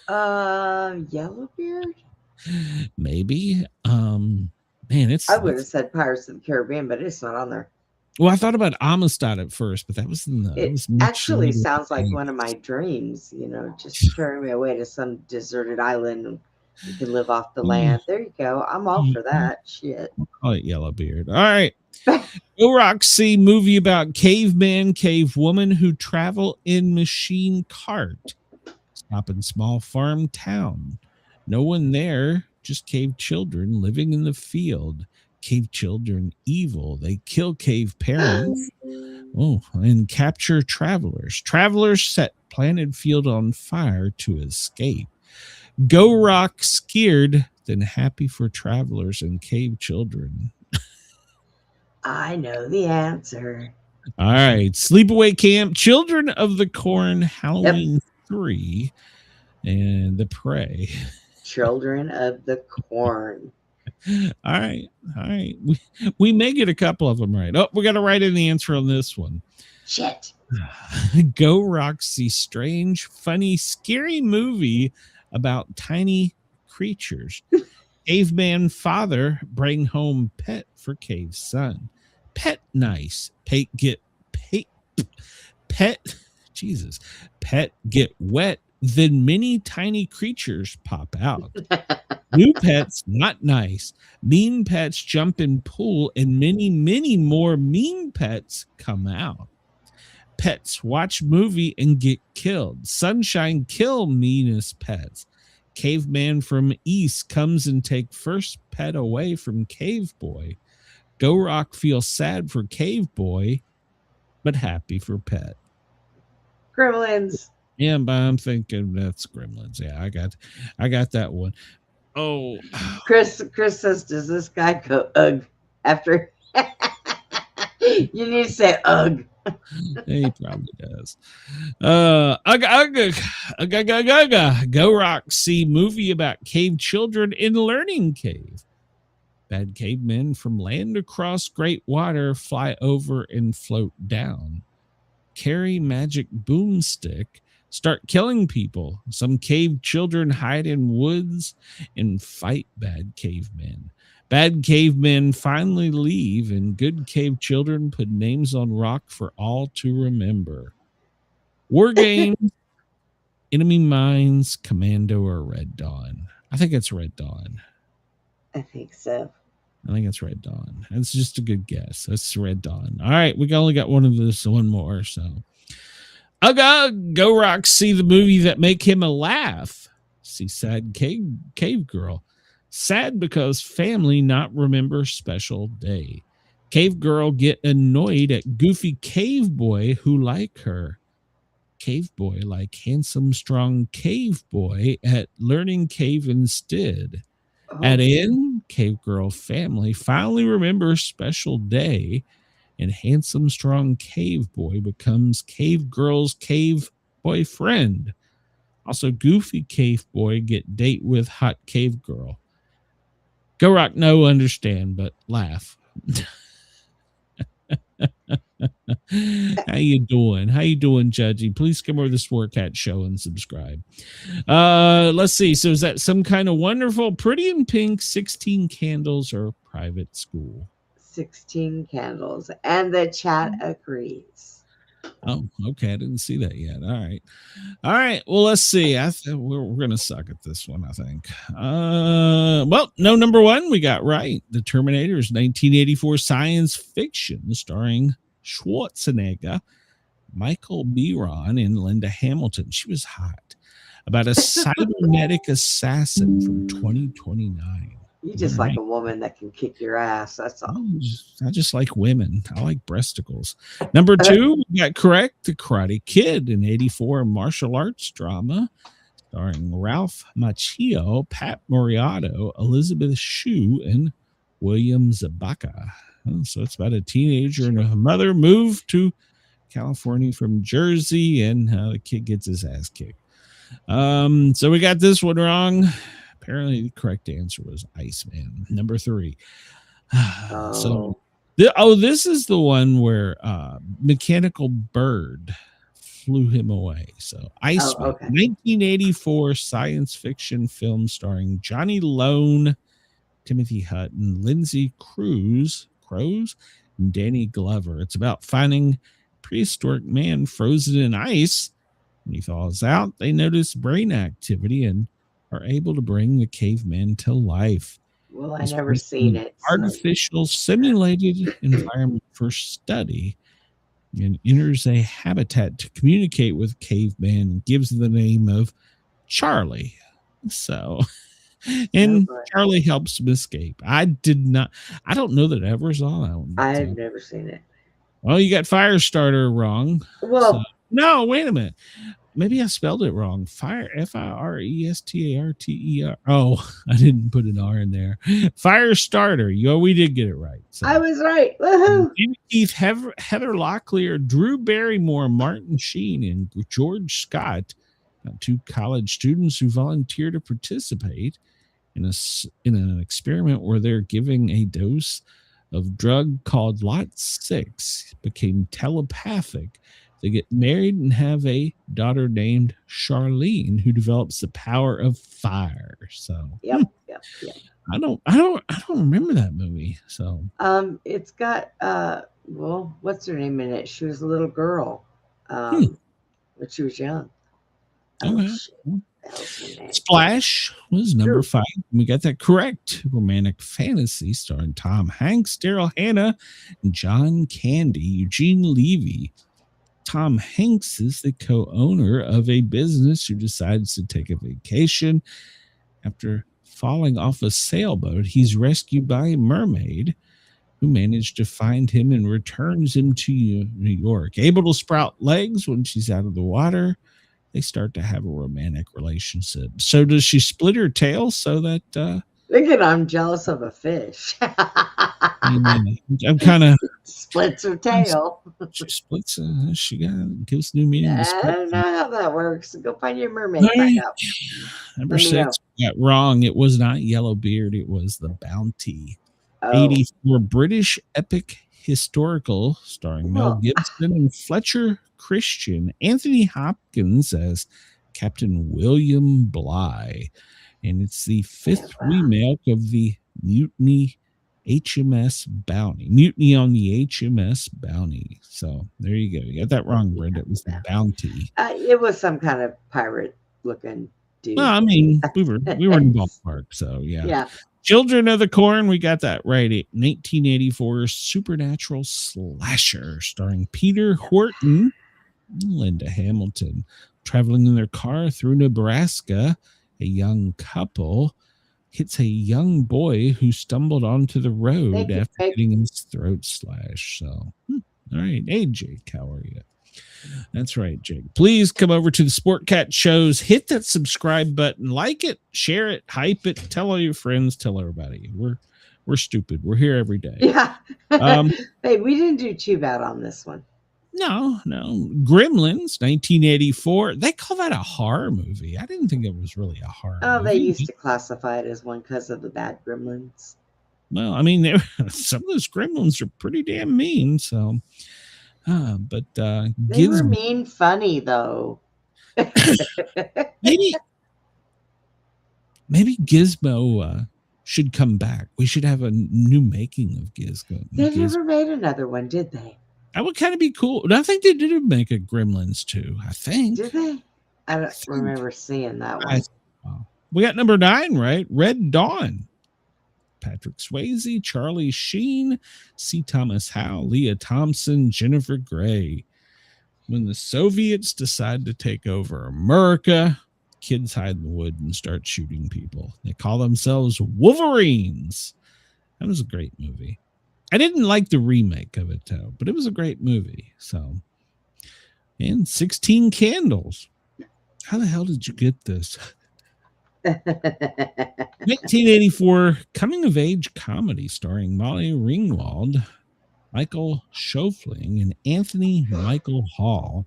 Yellowbeard? Maybe. Man, I would have said Pirates of the Caribbean, but it's not on there. Well, I thought about Amistad at first, but that was in the. It actually sounds like one of my dreams. Just carry me away to some deserted island and you can live off the land. There you go. I'm all for that. Shit. I'll call it Yellowbeard. All right. Go Roxy movie about caveman, cave woman who travel in machine cart. Stop in small farm town. No one there, just cave children living in the field. Cave children evil. They kill cave parents. And capture travelers. Travelers set planted field on fire to escape. Go Rock scared, then happy for travelers and cave children. I know the answer. All right. Sleepaway Camp, Children of the Corn, Halloween 3, and The Prey. Children of the Corn. All right. We may get a couple of them right. Oh, we got to write in the answer on this one. Shit. Go Roxy, strange, funny, scary movie about tiny creatures. Caveman father bring home pet for cave son. Pet nice. Pet get wet. Then many tiny creatures pop out. New pets not nice. Mean pets jump in pool, and many, many more mean pets come out. Pets watch movie and get killed. Sunshine kill meanest pets. Caveman from east comes and take first pet away from cave boy. Go Rock feels sad for cave boy, but happy for pet. Gremlins. Yeah, but I'm thinking that's Gremlins. Yeah, I got that one. Oh, Chris says, does this guy go ugh after? You need to say ugh. He probably does. Go Rock see movie about cave children in learning cave. Bad cavemen from land across great water fly over and float down. Carry magic boomstick. Start killing people. Some cave children hide in woods and fight bad cavemen. Bad cavemen finally leave, and good cave children put names on rock for all to remember. War games, enemy mines, Commando, or Red Dawn. I think it's Red Dawn. I think so. I think it's Red Dawn. It's just a good guess. That's Red Dawn. All right, we only got one of this, one more. So, Go Rock see the movie that make him a laugh. See sad cave girl. Sad because family not remember special day. Cave girl get annoyed at goofy cave boy who like her. Cave boy like handsome strong cave boy at learning cave instead. At end, cave girl family finally remembers special day, and handsome strong cave boy becomes cave girl's cave boyfriend. Also, goofy cave boy get date with hot cave girl. Go Rock, no understand, but laugh. How you doing? Judgy? Please come over to the Sportcat show and subscribe. Let's see. So is that some kind of wonderful, pretty in pink, 16 candles or private school? 16 candles. And the chat agrees. Oh, okay. I didn't see that yet. All right. Well, let's see. We're gonna suck at this one, I think. Well, no, number one we got right. The Terminator's 1984 science fiction starring Schwarzenegger, Michael Biron, and Linda Hamilton. She was hot. About a cybernetic assassin from 2029. You just like a woman that can kick your ass. That's all. I just like women. I like breasticles. Number two, we got correct. The Karate Kid, an 84 martial arts drama starring Ralph Macchio, Pat Moritato, Elizabeth Shue, and William Zabaka. So it's about a teenager and a mother move to California from Jersey, and the kid gets his ass kicked. So we got this one wrong. Apparently, the correct answer was Iceman. Number three. So, this is the one where Mechanical Bird flew him away. So, Iceman, 1984 science fiction film starring Johnny Lone, Timothy Hutton, Lindsay Cruz, and Danny Glover. It's about finding a prehistoric man frozen in ice. When he thaws out, they notice brain activity and are able to bring the caveman to life. Well, I never seen it. Artificial simulated environment for study, and enters a habitat to communicate with caveman and gives the name of Charlie. So, and Charlie helps him escape. I don't know that I ever saw that one. I've never seen it. Well, you got Firestarter wrong. Well, no, wait a minute. Maybe I spelled it wrong. Firestarter. Oh, I didn't put an R in there. Firestarter. We did get it right. So. I was right. Woohoo! Keith, Heather Locklear, Drew Barrymore, Martin Sheen, and George Scott, two college students who volunteer to participate in an experiment where they're giving a dose of drug called Lot 6, became telepathic. They get married and have a daughter named Charlene, who develops the power of fire. So, yep. I don't remember that movie. So, it's got what's her name in it? She was a little girl, when she was young. Okay. Splash was number 5. We got that correct. Romantic fantasy starring Tom Hanks, Daryl Hannah, John Candy, Eugene Levy. Tom Hanks is the co-owner of a business who decides to take a vacation. After falling off a sailboat, he's rescued by a mermaid who managed to find him and returns him to New York. Able to sprout legs when she's out of the water, they start to have a romantic relationship. So does she split her tail so that... Look at, I'm jealous of a fish. I'm kind of... Splits her tail. She splits. She gives new meaning. I don't know how that works. Go find your mermaid. Find out. Number 6, got wrong. It was not Yellowbeard. It was The Bounty. 84 British epic historical starring Mel Gibson and Fletcher Christian. Anthony Hopkins as Captain William Bligh. And it's the 5th remake of the Mutiny HMS Bounty. Mutiny on the HMS Bounty. So there you go. You got that wrong, Brenda. It was The Bounty. It was some kind of pirate looking dude. Well, I mean, we were in the ballpark, so yeah. Children of the Corn, we got that right. 1984 supernatural slasher starring Peter Horton and Linda Hamilton. Traveling in their car through Nebraska, a young couple hits a young boy who stumbled onto the road after getting his throat slashed. So, all right. Hey, Jake, how are you? That's right, Jake. Please come over to the Sportcat shows. Hit that subscribe button. Like it, share it, hype it. Tell all your friends. Tell everybody. We're stupid. We're here every day. Yeah. Hey, we didn't do too bad on this one. No. Gremlins, 1984. They call that a horror movie. I didn't think it was really a horror movie. They used to classify it as one because of the bad gremlins. Well, I mean, some of those gremlins are pretty damn mean. So, but they were mean funny, though. maybe Gizmo should come back. We should have a new making of Gizmo. They never made another one, did they? That would kind of be cool. And I think they did make a Gremlins 2. I think. Did they? I don't remember seeing that one. We got number 9, right? Red Dawn. Patrick Swayze, Charlie Sheen, C. Thomas Howell, Leah Thompson, Jennifer Grey. When the Soviets decide to take over America, kids hide in the wood and start shooting people. They call themselves Wolverines. That was a great movie. I didn't like the remake of it, though, but it was a great movie. So, and 16 Candles. How the hell did you get this? 1984 coming-of-age comedy starring Molly Ringwald, Michael Schofling, and Anthony Michael Hall.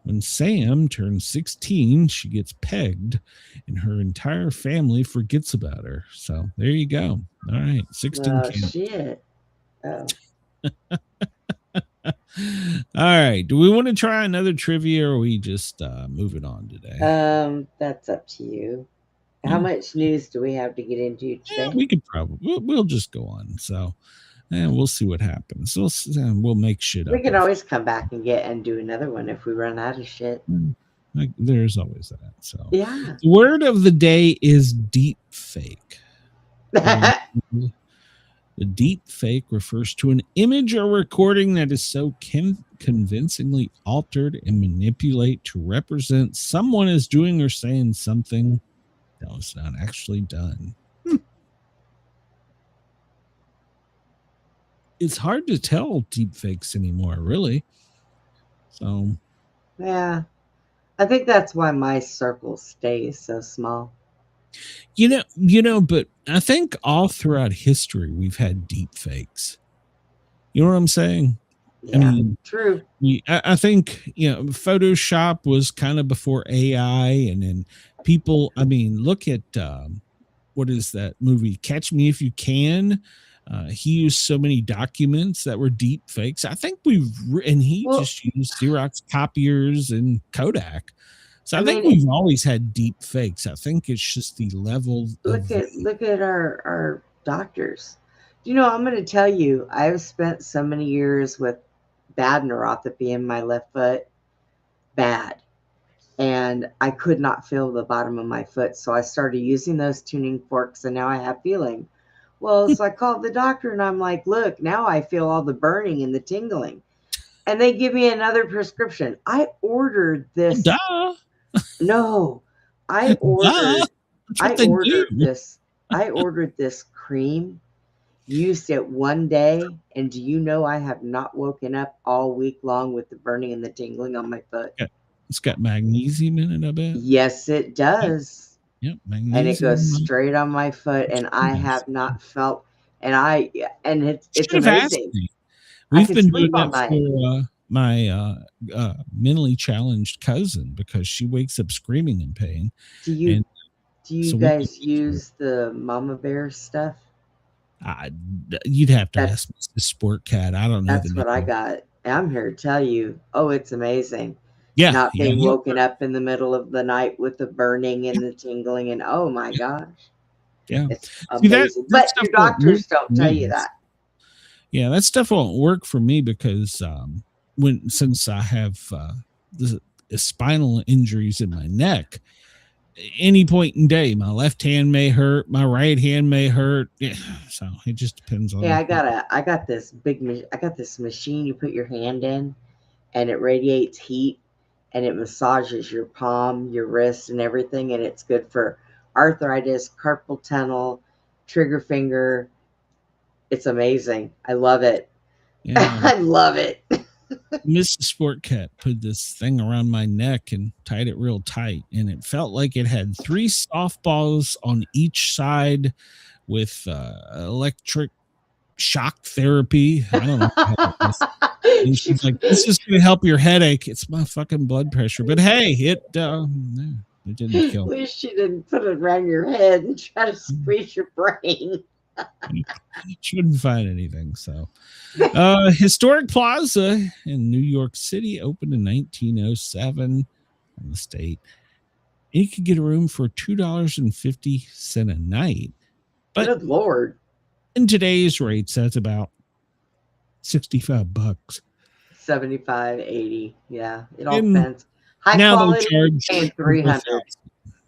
When Sam turns 16, she gets pegged, and her entire family forgets about her. So there you go. All right, 16. Oh, shit. Oh. All right. Do we want to try another trivia, or are we just moving on today? That's up to you. How much news do we have to get into today? Yeah, we could probably we'll just go on. So, and we'll see what happens. We'll make shit up. We can always come back and do another one if we run out of shit. There's always that. So yeah. The word of the day is deep fake. The deep fake refers to an image or recording that is so convincingly altered and manipulated to represent someone as doing or saying something that was not actually done. It's hard to tell deep fakes anymore, really. So, yeah, I think that's why my circle stays so small. You know, but I think all throughout history we've had deep fakes. You know what I'm saying? Yeah, I mean, true. I think, Photoshop was kind of before AI, and then people, look at what is that movie, Catch Me If You Can. He used so many documents that were deep fakes. I think just used Xerox copiers and Kodak. So I think we've always had deep fakes. I think it's just the level. Look at our doctors. I'm going to tell you, I've spent so many years with bad neuropathy in my left foot, bad, and I could not feel the bottom of my foot. So I started using those tuning forks, and now I have feeling. Well, so I called the doctor, and I'm like, look, now I feel all the burning and the tingling, and they give me another prescription. I ordered this. Duh. No, I ordered this cream, used it one day, and do you know I have not woken up all week long with the burning and the tingling on my foot? It's got magnesium in it, I bet. Yes, it does. Yep, magnesium. And it goes straight on my foot, and I have not felt, and it's amazing. We've been doing that for my mentally challenged cousin, because she wakes up screaming in pain. Do you guys use the mama bear stuff? You'd have to ask the Sportcat. I don't know. That's what I got. I'm here to tell you. Oh, it's amazing. Yeah. Not being woken up in the middle of the night with the burning and the tingling, and oh my gosh. Yeah. It's amazing. But your doctors don't tell you that. Yeah, that stuff won't work for me because since I have the spinal injuries in my neck, any point in day, my left hand may hurt, my right hand may hurt. Yeah, so it just depends on. Yeah, I got this machine you put your hand in, and it radiates heat, and it massages your palm, your wrist, and everything, and it's good for arthritis, carpal tunnel, trigger finger. It's amazing. I love it. Yeah. I love it. Mrs. Sportcat put this thing around my neck and tied it real tight, and it felt like it had 3 softballs on each side with electric shock therapy. I don't know. And she's like, "This is going to help your headache." It's my fucking blood pressure, but hey, it didn't kill me. At least she didn't put it around your head and try to squeeze your brain. She couldn't find anything. So Historic Plaza in New York City opened in 1907 in the state. And you could get a room for $2.50 a night. But good Lord. In today's rates, that's about $65. 75, 80. Yeah, it all And depends. High now quality, they charge paying 300.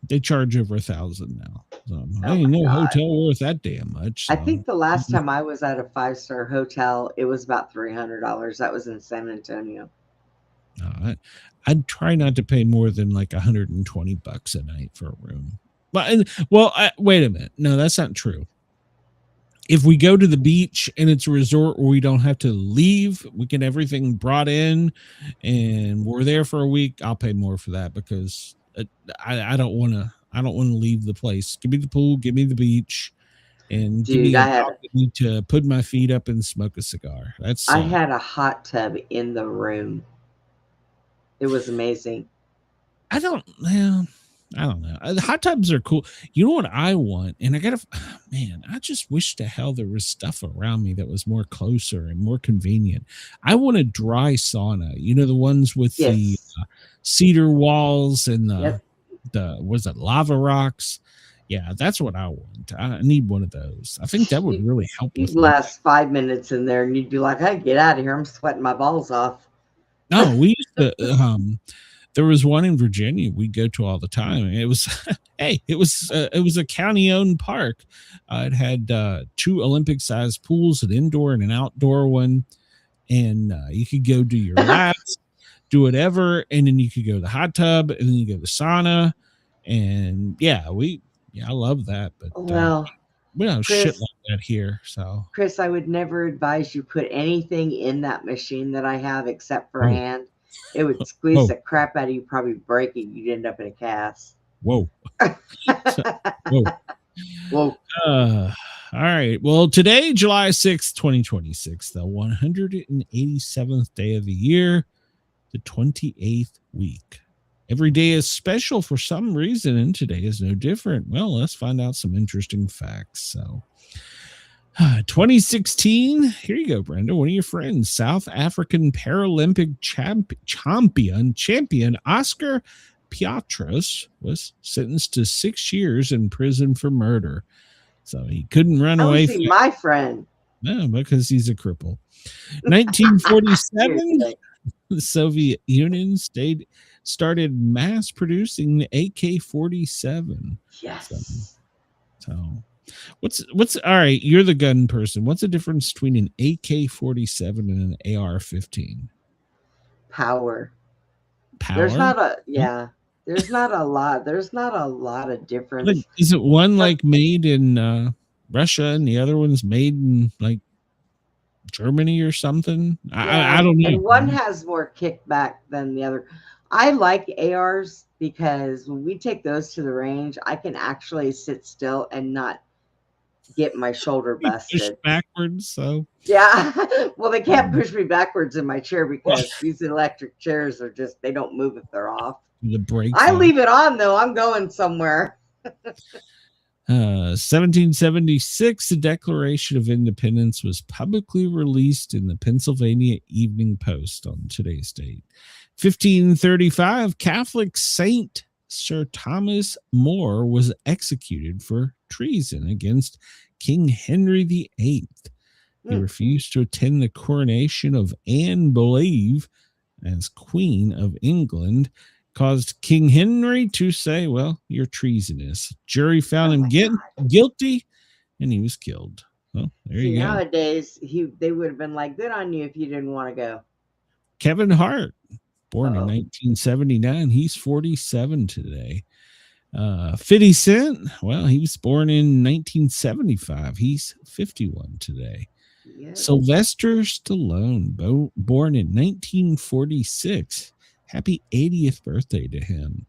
They charge over $1,000 now. So Oh ain't my no God. hotel worth that damn much. I so. think the last time I was at a 5-star hotel, it was about $300. That was in San Antonio. I'd try not to pay more than like $120 a night for a room. But wait a minute. No, that's not true. If we go to the beach and it's a resort where we don't have to leave, we get everything brought in, and we're there for a week, I'll pay more for that because I don't want to. I don't want to leave the place. Give me the pool, give me the beach, and give me a balcony to put my feet up and smoke a cigar. I had a hot tub in the room. It was amazing. I don't know. The hot tubs are cool. You know what I want? And I just wish to hell there was stuff around me that was more closer and more convenient. I want a dry sauna. You know, the ones with the cedar walls and was it lava rocks? Yeah, that's what I want. I need one of those. I think that would really help. You'd last 5 minutes in there and you'd be like, hey, get out of here. I'm sweating my balls off. No, we used to, there was one in Virginia we'd go to all the time. It was, it was a county-owned park. It had 2 Olympic-sized pools, an indoor and an outdoor one, and you could go do your laps, do whatever, and then you could go to the hot tub, and then you go to the sauna, and I love that. But we don't have shit like that here. So, Chris, I would never advise you put anything in that machine that I have except for hand. It would squeeze the crap out of you, probably break it. You'd end up in a cast. Whoa. Whoa. All right. Well, today, July 6th, 2026, the 187th day of the year, the 28th week. Every day is special for some reason, and today is no different. Well, let's find out some interesting facts. So, 2016, here you go, Brenda. One of your friends, South African Paralympic champion Oscar Piatros was sentenced to 6 years in prison for murder. So he couldn't run away from my friend. No, because he's a cripple. 1947, the Soviet Union started mass producing the AK-47. Yes. So what's all right, you're the gun person. What's the difference between an AK-47 and an AR-15? Power. There's not a lot of difference. Like, is it one like made in Russia and the other one's made in like Germany or something? I don't know. And one has more kickback than the other. I like ARs because when we take those to the range, I can actually sit still and not get my shoulder busted. Push backwards, so yeah. Well, they can't push me backwards in my chair because these electric chairs are they don't move if they're off. The brakes. I leave it on though. I'm going somewhere. 1776, the Declaration of Independence was publicly released in the Pennsylvania Evening Post on today's date. 1535, Catholic Saint Sir Thomas More was executed for treason against King Henry VIII. He refused to attend the coronation of Anne Boleyn as Queen of England, caused King Henry to say, well, you're treasonous. Jury found him guilty, and he was killed. Well, there you go. Nowadays, they would have been like, good on you if you didn't want to go. Kevin Hart, born in 1979. He's 47 today. 50 Cent, well, he was born in 1975. He's 51 today. Yes. Sylvester Stallone, born in 1946. Happy 80th birthday to him.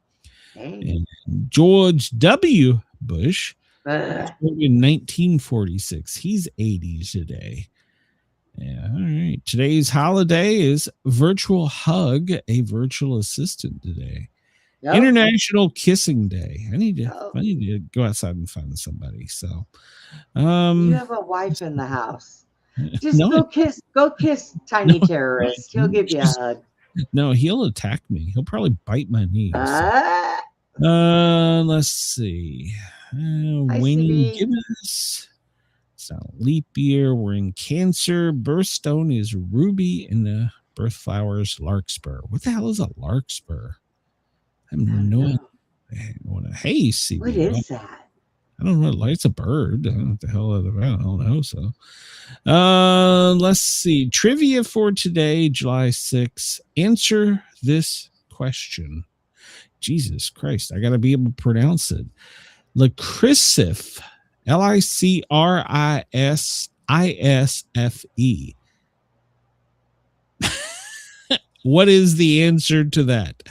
Hey. And George W. Bush, born in 1946. He's 80 today. Yeah, all right. Today's holiday is Virtual Hug, a virtual assistant today. Yep. International Kissing Day. I need to go outside and find somebody. So, you have a wife in the house. Just go kiss Tiny Terrorist. He'll give you a hug. No, he'll attack me. He'll probably bite my knee. Let's see. Wayne Gibbons. It's not a leap year. We're in Cancer. Birthstone is ruby, and the birth flower is larkspur. What the hell is a larkspur? I have no idea. Hey, CB. What is that? I don't know. It's a bird. I don't know what the hell is about. I don't know. So, let's see. Trivia for today, July 6th. Answer this question. Jesus Christ. I got to be able to pronounce it. Lacrisif. Licrisisfe. What is the answer to that?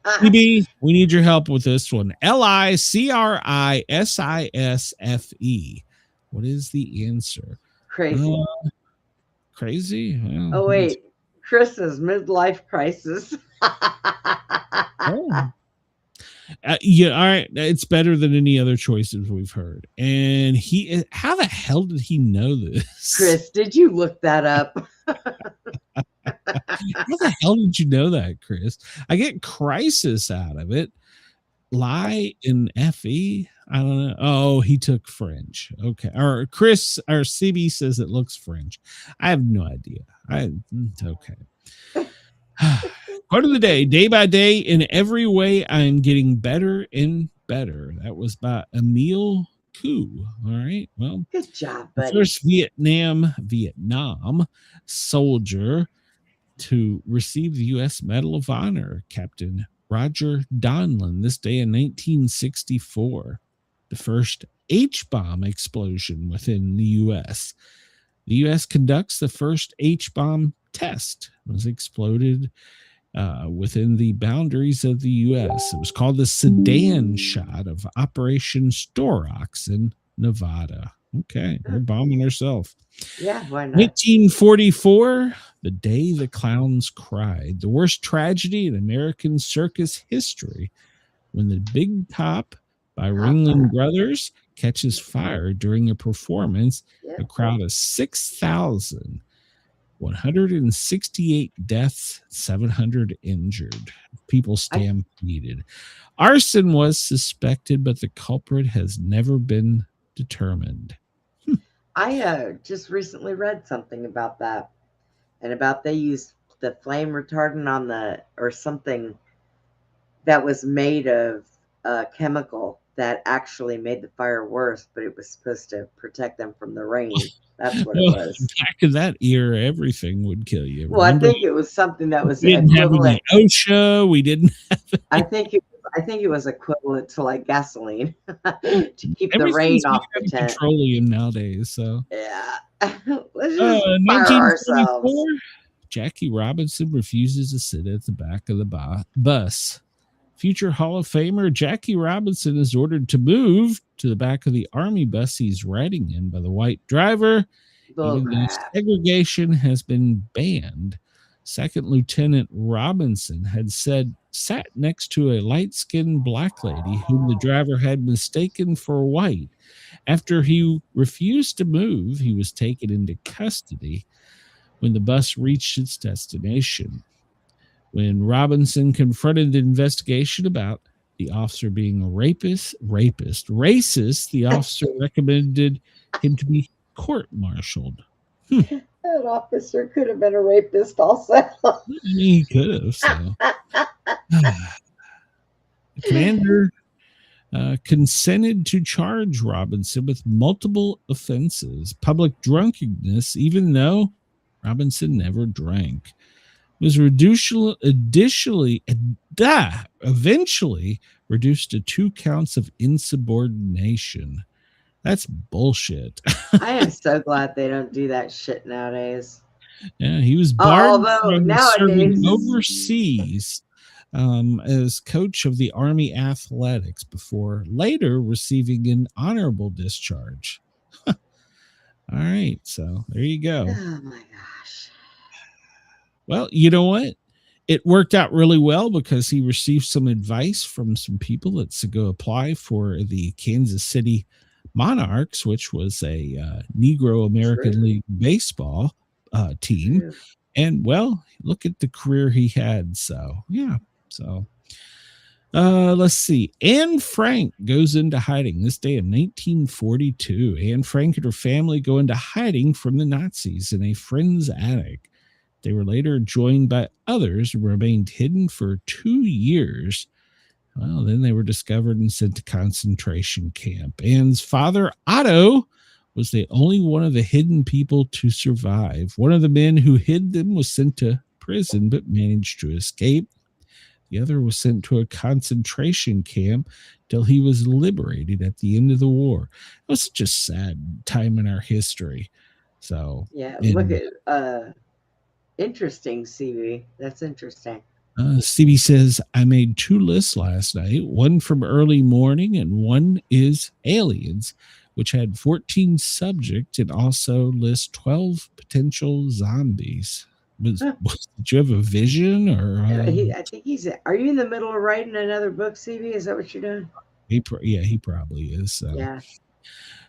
CB, we need your help with this one. Licrisisfe. What is the answer? Crazy. Crazy? Well, oh, wait. Chris's midlife crisis. Oh. Yeah, all right. It's better than any other choices we've heard. And how the hell did he know this? Chris, did you look that up? How the hell did you know that, Chris? I get crisis out of it. Lie in FE? I don't know. Oh, he took French. Okay. Or Chris or CB says it looks French. I have no idea. Okay. Quote of the day. Day by day, in every way, I am getting better and better. That was by Emile Koo. All right. Well, good job, buddy. First Vietnam soldier to receive the U.S. Medal of Honor, Captain Roger Donlin, this day in 1964. The first H-bomb explosion within the U.S. The U.S. conducts the first H-bomb test. It was exploded within the boundaries of the U.S. It was called the Sedan shot of Operation Storox in Nevada. Okay, we're bombing ourselves. Yeah, why not? 1944, the day the clowns cried. The worst tragedy in American circus history, when the Big Top by Ringling Brothers catches fire during a performance. A crowd of 6,000, 168 deaths, 700 injured. People stampeded. Arson was suspected, but the culprit has never been determined. I just recently read something about that, and about they used the flame retardant on or something that was made of a chemical that actually made the fire worse, but it was supposed to protect them from the rain. That's what it was. Back in that era, everything would kill you. Well, I think it was something that was we didn't equivalent. have any OSHA. We didn't have I think it was equivalent to like gasoline to keep the rain off the tent. Petroleum nowadays, so yeah. Let's just fire ourselves. Jackie Robinson refuses to sit at the back of the bus. Future Hall of Famer Jackie Robinson is ordered to move to the back of the Army bus he's riding in by the white driver. Even though segregation has been banned, Second Lieutenant Robinson had sat next to a light-skinned black lady whom the driver had mistaken for white. After he refused to move, he was taken into custody when the bus reached its destination. When Robinson confronted the investigation about the officer being a racist, the officer recommended him to be court-martialed. That officer could have been a rapist also. He could have. So. The commander consented to charge Robinson with multiple offenses. Public drunkenness, even though Robinson never drank, was eventually reduced to 2 counts of insubordination. That's bullshit. I am so glad they don't do that shit nowadays. Yeah, he was barred from serving overseas as coach of the Army Athletics before later receiving an honorable discharge. All right, so there you go. Oh my gosh. Well, you know what? It worked out really well because he received some advice from some people that's to go apply for the Kansas City Monarchs, which was a Negro American League baseball team. True. And well, look at the career he had. So, yeah. So, Let's see. Anne Frank goes into hiding this day in 1942. Anne Frank and her family go into hiding from the Nazis in a friend's attic. They were later joined by others who remained hidden for 2 years. Well, then they were discovered and sent to concentration camp. Anne's father, Otto, was the only one of the hidden people to survive. One of the men who hid them was sent to prison but managed to escape. The other was sent to a concentration camp till he was liberated at the end of the war. It was such a sad time in our history. So yeah, look at interesting, CB. That's interesting. Stevie says, I made 2 lists last night, one from early morning and one is aliens, which had 14 subjects and also lists 12 potential zombies. Did you have a vision? Or I think he's. Are you in the middle of writing another book, CB? Is that what you're doing? He probably is. Yeah.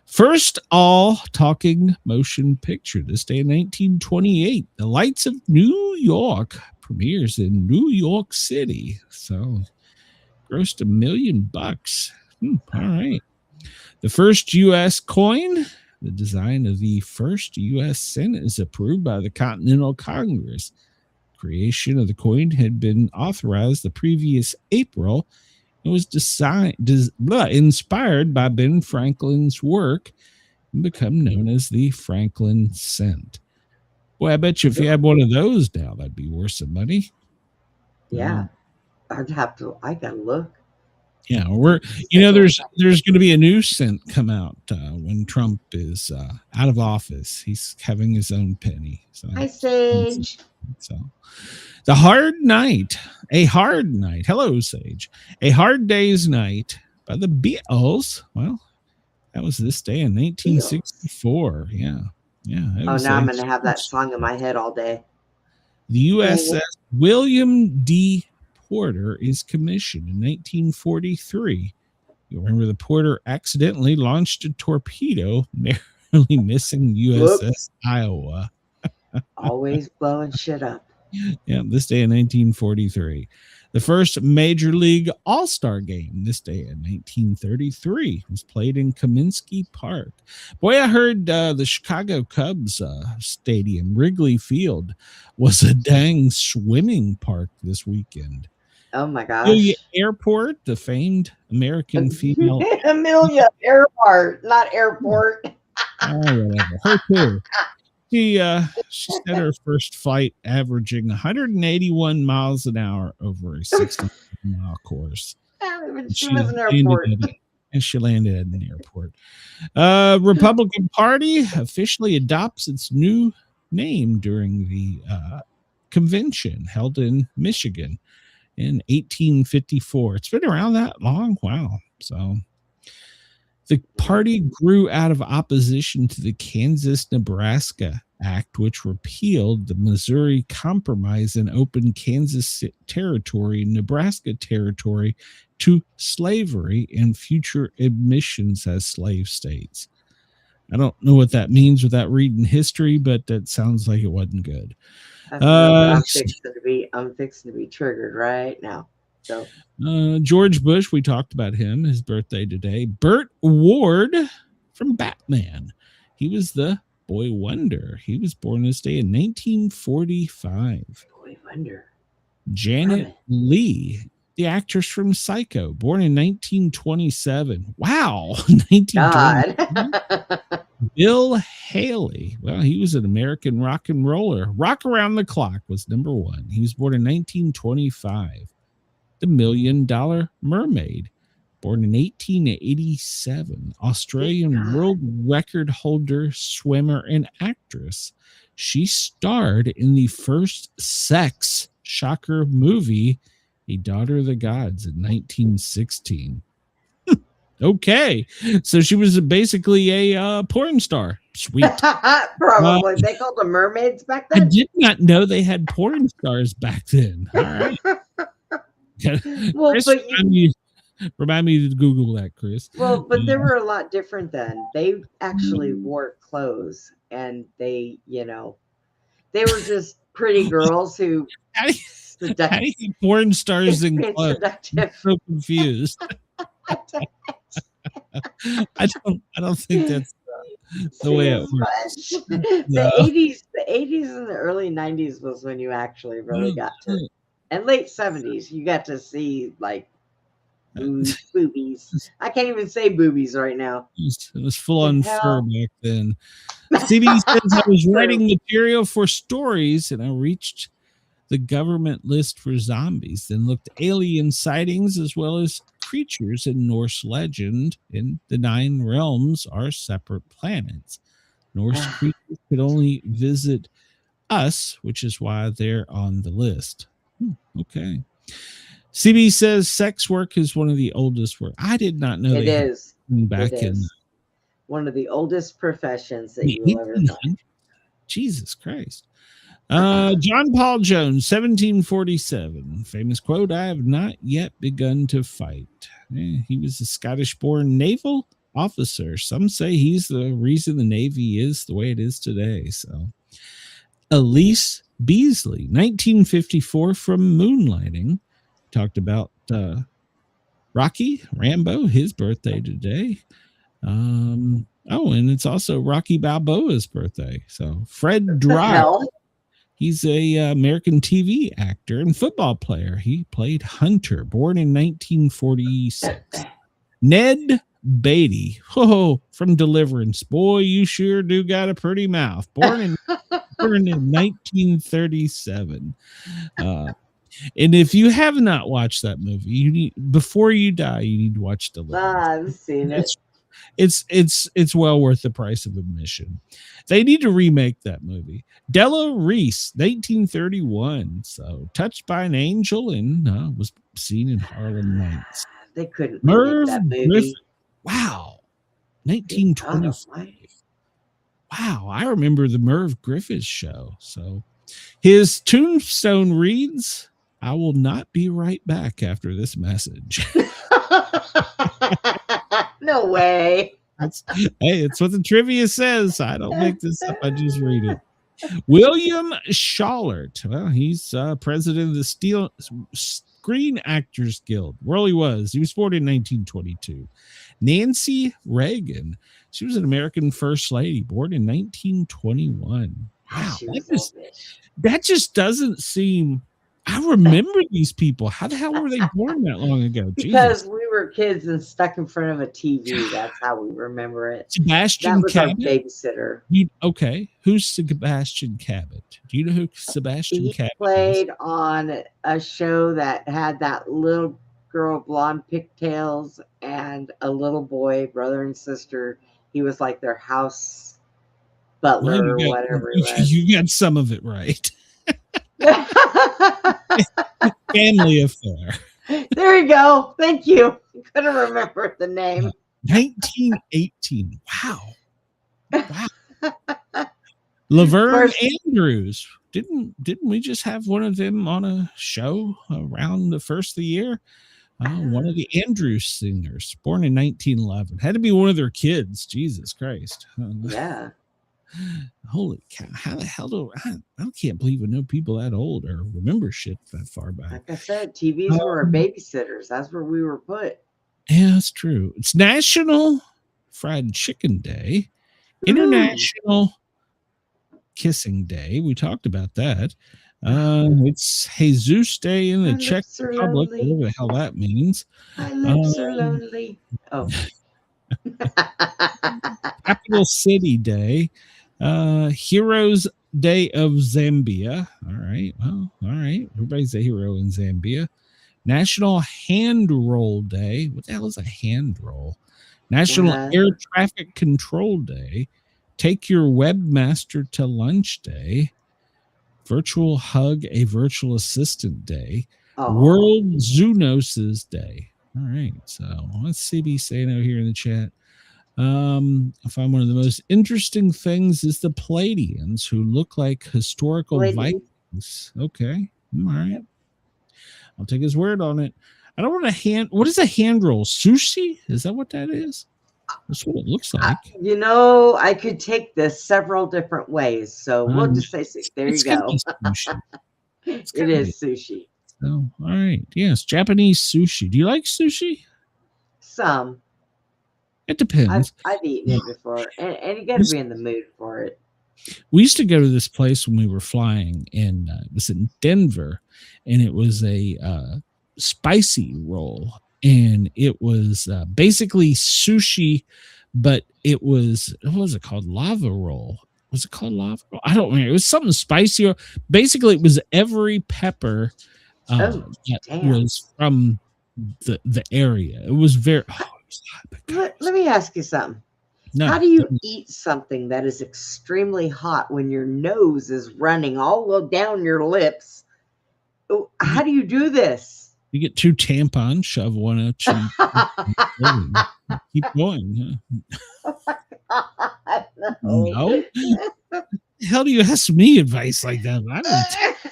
First all talking motion picture this day in 1928. The Lights of New York premieres in New York City. So grossed $1 million. All right. The first U.S. coin, the design of the first U.S. cent, is approved by the Continental Congress. Creation of the coin had been authorized the previous April. It was inspired by Ben Franklin's work and become known as the Franklin cent. Boy, I bet you if you had one of those now, that'd be worth some money. Yeah. I gotta look. Yeah, there's going to be a new cent come out when Trump is out of office. He's having his own penny. So, hi, Sage. So, a hard night. Hello, Sage. A Hard Day's Night by the Beatles. Well, that was this day in 1964. Yeah. Oh, now I'm going to have that song in my head all day. The USS William D. Porter is commissioned in 1943. You remember the Porter accidentally launched a torpedo, narrowly missing USS Iowa. Always blowing shit up. Yeah, this day in 1943. The first Major League All-Star game this day in 1933 was played in Kaminsky Park. Boy, I heard the Chicago Cubs stadium, Wrigley Field, was a dang swimming park this weekend. Oh my gosh. Amelia Airport, the famed American female. Amelia Earhart, not airport. Whatever. Her too. She said her first flight averaging 181 miles an hour over a 60-mile course. She was an airport. And she landed at an airport. Republican Party officially adopts its new name during the convention held in Michigan in 1854. It's been around that long. Wow. So the party grew out of opposition to the Kansas-Nebraska Act, which repealed the Missouri Compromise and opened Kansas territory and Nebraska territory to slavery and future admissions as slave states. I don't know what that means without reading history, but that sounds like it wasn't good. I'm fixing to be triggered right now. So George Bush, we talked about him, his birthday today. Burt Ward from Batman. He was the boy wonder. He was born this day in 1945. Boy wonder. Janet Leigh, the actress from Psycho, born in 1927. Wow. 1927. Bill Haley. Well, he was an American rock and roller. Rock Around the Clock was number 1. He was born in 1925. The $1 Million Mermaid, born in 1887. Australian world record holder, swimmer, and actress. She starred in the first sex shocker movie, A Daughter of the Gods, in 1916. Okay, so she was basically a porn star. Sweet. Probably. They called them mermaids back then? I did not know they had porn stars back then. All right. Well, Chris, but remind me to Google that, Chris. Well, but they were a lot different then. They actually wore clothes, and they were just pretty girls who seductive. Porn stars in It's clothes. seductive. I'm so confused. I don't think that's the way it works. The 80s and the early 90s was when you actually really got to, and late 70s you got to see like boobies. I can't even say boobies right now. It was full on fur back then. CB says I was writing material for stories and I reached the government list for zombies, then looked at alien sightings as well as creatures in Norse legend. In the 9 realms are separate planets. Norse creatures could only visit us, which is why they're on the list. Okay. CB says sex work is one of the oldest work. I did not know it is back it in is one of the oldest professions that you will ever find. Jesus Christ. John Paul Jones, 1747. Famous quote, I have not yet begun to fight. He was a Scottish-born naval officer. Some say he's the reason the Navy is the way it is today. So, Elise Beasley, 1954, from Moonlighting. Talked about Rocky Rambo, his birthday today. And it's also Rocky Balboa's birthday. So, Fred Dry. He's a American TV actor and football player. He played Hunter, born in 1946. Ned Beatty, from Deliverance. Boy, you sure do got a pretty mouth. Born in 1937. And if you have not watched that movie, you need, before you die, you need to watch Deliverance. I've seen it. It's well worth the price of admission. They need to remake that movie. Della Reese, 1931. So, Touched by an Angel, and was seen in Harlem Nights. They couldn't Merv that movie. Griffin. Wow. 1925. Wow, I remember the Merv Griffith show. So, his tombstone reads, I will not be right back after this message. No way. It's what the trivia says. I don't make this up. I just read it. William Schallert. Well, he's president of the Screen Actors Guild. Well, he was. He was born in 1922. Nancy Reagan. She was an American First Lady, born in 1921. Wow. That just doesn't seem... I remember these people. How the hell were they born that long ago? Because we were kids and stuck in front of a TV. That's how we remember it. Sebastian Cabot, our babysitter. Okay, who's Sebastian Cabot? Do you know who Sebastian Cabot played on a show that had that little girl, blonde pigtails, and a little boy, brother and sister. He was like their house butler or whatever. You got some of it right. Family Affair. There you go. Thank you. Couldn't remember the name. 1918. Wow. Laverne Andrews. Didn't we just have one of them on a show around the first of the year? One of the Andrews singers, born in 1911. Had to be one of their kids. Jesus Christ. Yeah. Holy cow. How the hell I can't believe I know people that old or remember shit that far back. Like I said, TVs were our babysitters. That's where we were put. Yeah, that's true. It's National Fried Chicken Day, International Kissing Day. We talked about that. It's Jesus Day in the Czech Republic, whatever the hell that means. My lips are lonely. Oh. Capital City Day, Heroes Day of Zambia. All right. Well, all right. Everybody's a hero in Zambia. National Hand Roll Day. What the hell is a hand roll? National Air Traffic Control Day. Take Your Webmaster to Lunch Day. Virtual Hug a Virtual Assistant Day. World Zoonosis Day. All right. So what's CB saying out here in the chat? I find one of the most interesting things is the Palladians, who look like historical Vikings. Okay. All right. I'll take his word on it. I don't want a hand. What is a hand roll? Sushi? Is that what that is? That's what it looks like. I could take this several different ways. So we'll just say, there you go. It is sushi. So, all right. Yes, Japanese sushi. Do you like sushi? Some. It depends. I've eaten it before, and you got to be in the mood for it. We used to go to this place when we were flying, and it was in Denver, and it was a spicy roll, and it was basically sushi, but it was, what was it called? Lava roll. Was it called lava roll? I don't remember. It was something spicy. Basically, it was every pepper that was from the area. It was very. Let me ask you something. No. How do you eat something that is extremely hot when your nose is running all the way down your lips? How do you do this? You get 2 tampons, shove one at you. Keep going. Oh my God, no. Hell do you ask me advice like that?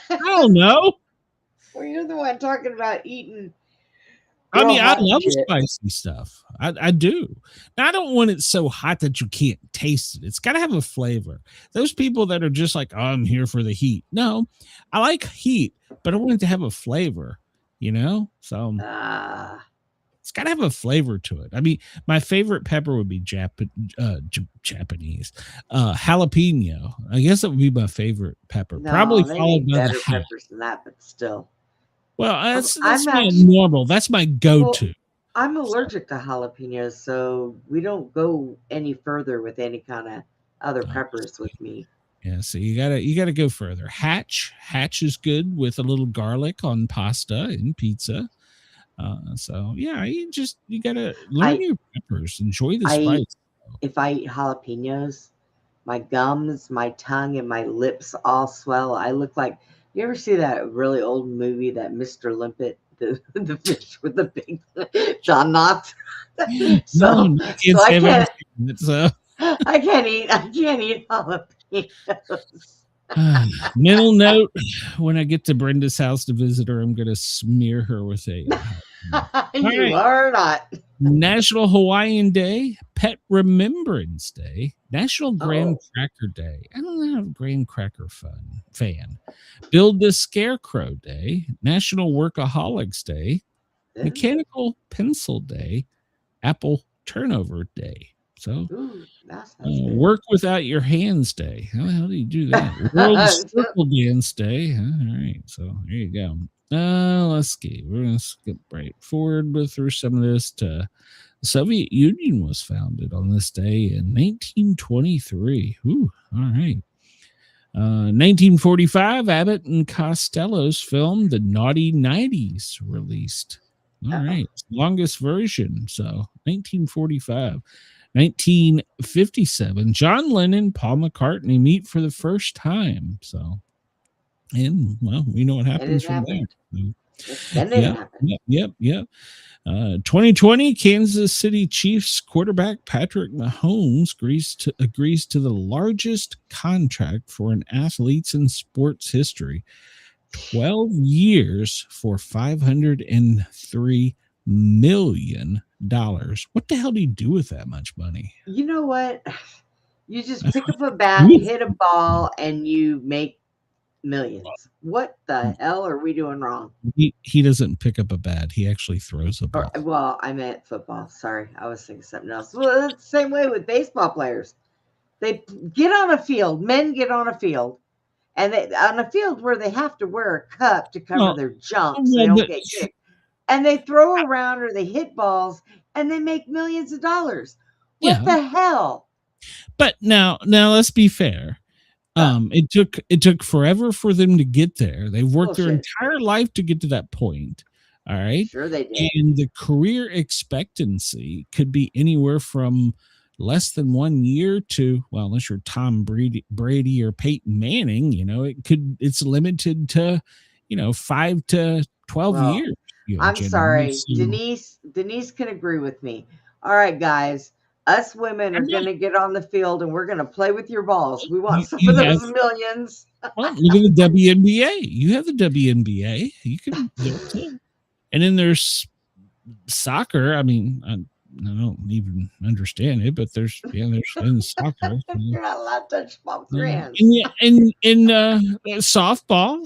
I don't know. Well, you're the one talking about eating. I mean, I love spicy stuff. I do. Now, I don't want it so hot that you can't taste it. It's got to have a flavor. Those people that are just like, oh, I'm here for the heat. No, I like heat, but I want it to have a flavor, you know? So it's got to have a flavor to it. I mean, my favorite pepper would be Japanese. Jalapeno. I guess it would be my favorite pepper. No, probably followed by better peppers than that, but still. Well, that's my normal. That's my go-to. Well, I'm allergic to jalapenos, so we don't go any further with any kind of other peppers with me. Yeah, so you gotta go further. Hatch is good with a little garlic on pasta and pizza. So yeah, you gotta learn your peppers. Enjoy the spice. If I eat jalapenos, my gums, my tongue, and my lips all swell. I look like. You ever see that really old movie, that Mr. Limpet, the fish with the big John Knotts? I can't eat jalapenos. Mental note: when I get to Brenda's house to visit her, I'm going to smear her with a. You are not. National Hawaiian Day, Pet Remembrance Day, National Graham Cracker Day. I don't know, Graham Cracker fan. Build the Scarecrow Day, National Workaholics Day, Mechanical Pencil Day, Apple Turnover Day. So, Work Without Your Hands Day. How the hell do you do that? World Circle Dance Day. All right, so there you go. Let's see. We're going to skip right forward through some of this. The Soviet Union was founded on this day in 1923. Ooh, all right. 1945, Abbott and Costello's film The Naughty Nineties released. All right. Longest version. So 1945. 1957, John Lennon, Paul McCartney meet for the first time. So, and well, we know what happens from there. Yep. 2020, Kansas City Chiefs quarterback Patrick Mahomes agrees to the largest contract for an athlete's in sports history. 12 years for $503 million. What the hell do you do with that much money? You know what? You just pick up a bat, hit a ball, and you make millions. What the hell are we doing wrong? He doesn't pick up a bat. He actually throws a ball. Well, I meant football. Sorry, I was thinking something else. Well, it's the same way with baseball players. They get on a field. Men get on a field, and on a field where they have to wear a cup to cover their jump so they don't get kicked. And they throw around or they hit balls and they make millions of dollars. What the hell? But now let's be fair. It took forever for them to get there. They've worked their entire life to get to that point. All right. Sure they did. And the career expectancy could be anywhere from less than 1 year to, well, unless you're Tom Brady or Peyton Manning, it's limited to, 5 to 12 years. I'm sorry. Denise can agree with me. All right, guys. Us women are going to get on the field and we're going to play with your balls. We want some of those millions. Well, look at the WNBA. You have the WNBA. You can do it too. And then there's soccer. I mean, I don't even understand it, but there's in soccer. You're not allowed to touch ball with your hands. In softball.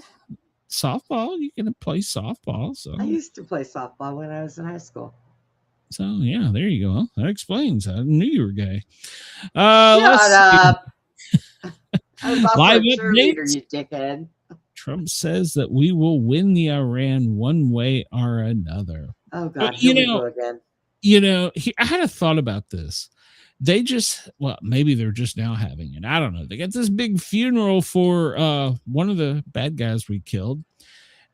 softball. You can play softball. So I used to play softball when I was in high school. So yeah, there you go. That explains. I knew you were gay. Shut up. I was also Live a cheerleader, updates. you dickhead. Trump says that we will win the Iran one way or another. Oh God, But, here we go again. I had a thought about this. They maybe they're just now having it. I don't know. They got this big funeral for one of the bad guys we killed,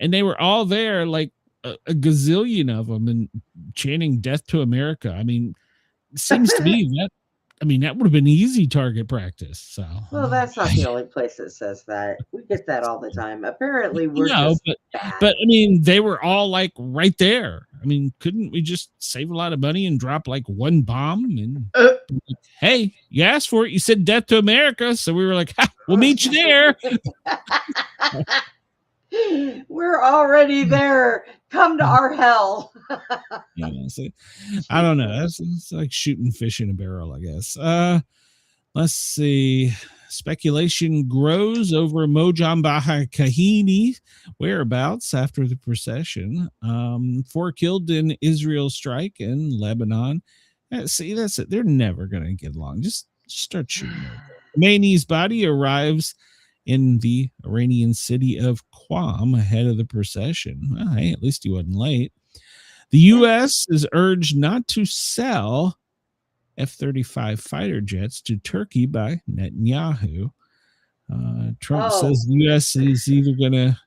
and they were all there, like a gazillion of them, and chanting "Death to America." I mean, it seems to me that that would have been easy target practice. So, Well, that's not the only place that says that. We get that all the time. Apparently, we're bad. But I mean, they were all like right there. I mean, couldn't we just save a lot of money and drop like one bomb? And hey, you asked for it. You said "Death to America," so we were like, "We'll meet you there." We're already there. Come to our hell. I don't know. It's like shooting fish in a barrel, I guess. Let's see. Speculation grows over Mojambique Kahini whereabouts after the procession. 4 killed in Israel strike in Lebanon. See, that's it. They're never going to get along. Just start shooting. Khomeini's body arrives in the Iranian city of Qom ahead of the procession. Well, hey, at least he wasn't late. The U.S. is urged not to sell F-35 fighter jets to Turkey by Netanyahu. Trump says the U.S. is either going to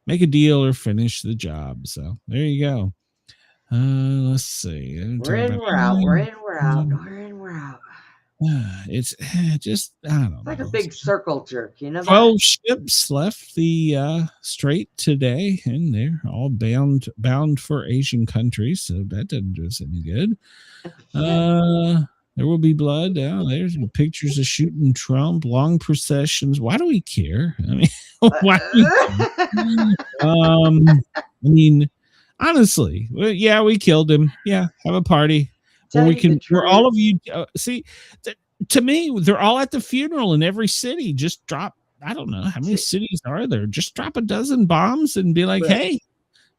make a deal or finish the job. So there you go. Let's see. We're in, we're out. We're in, we're out. We're in, we're out. It's just, I don't know. It's like a big circle jerk, you know? 12 ships left the strait today, and they're all bound for Asian countries, so that doesn't do us any good. There will be blood. There's pictures of shooting Trump, long processions. Why do we care? I mean, why do we care? I mean, honestly, yeah, we killed him. Yeah, have a party. Well, we can, where all of you see, to me, they're all at the funeral in every city. Just drop, I don't know how many cities are there. Just drop a dozen bombs and be like, hey,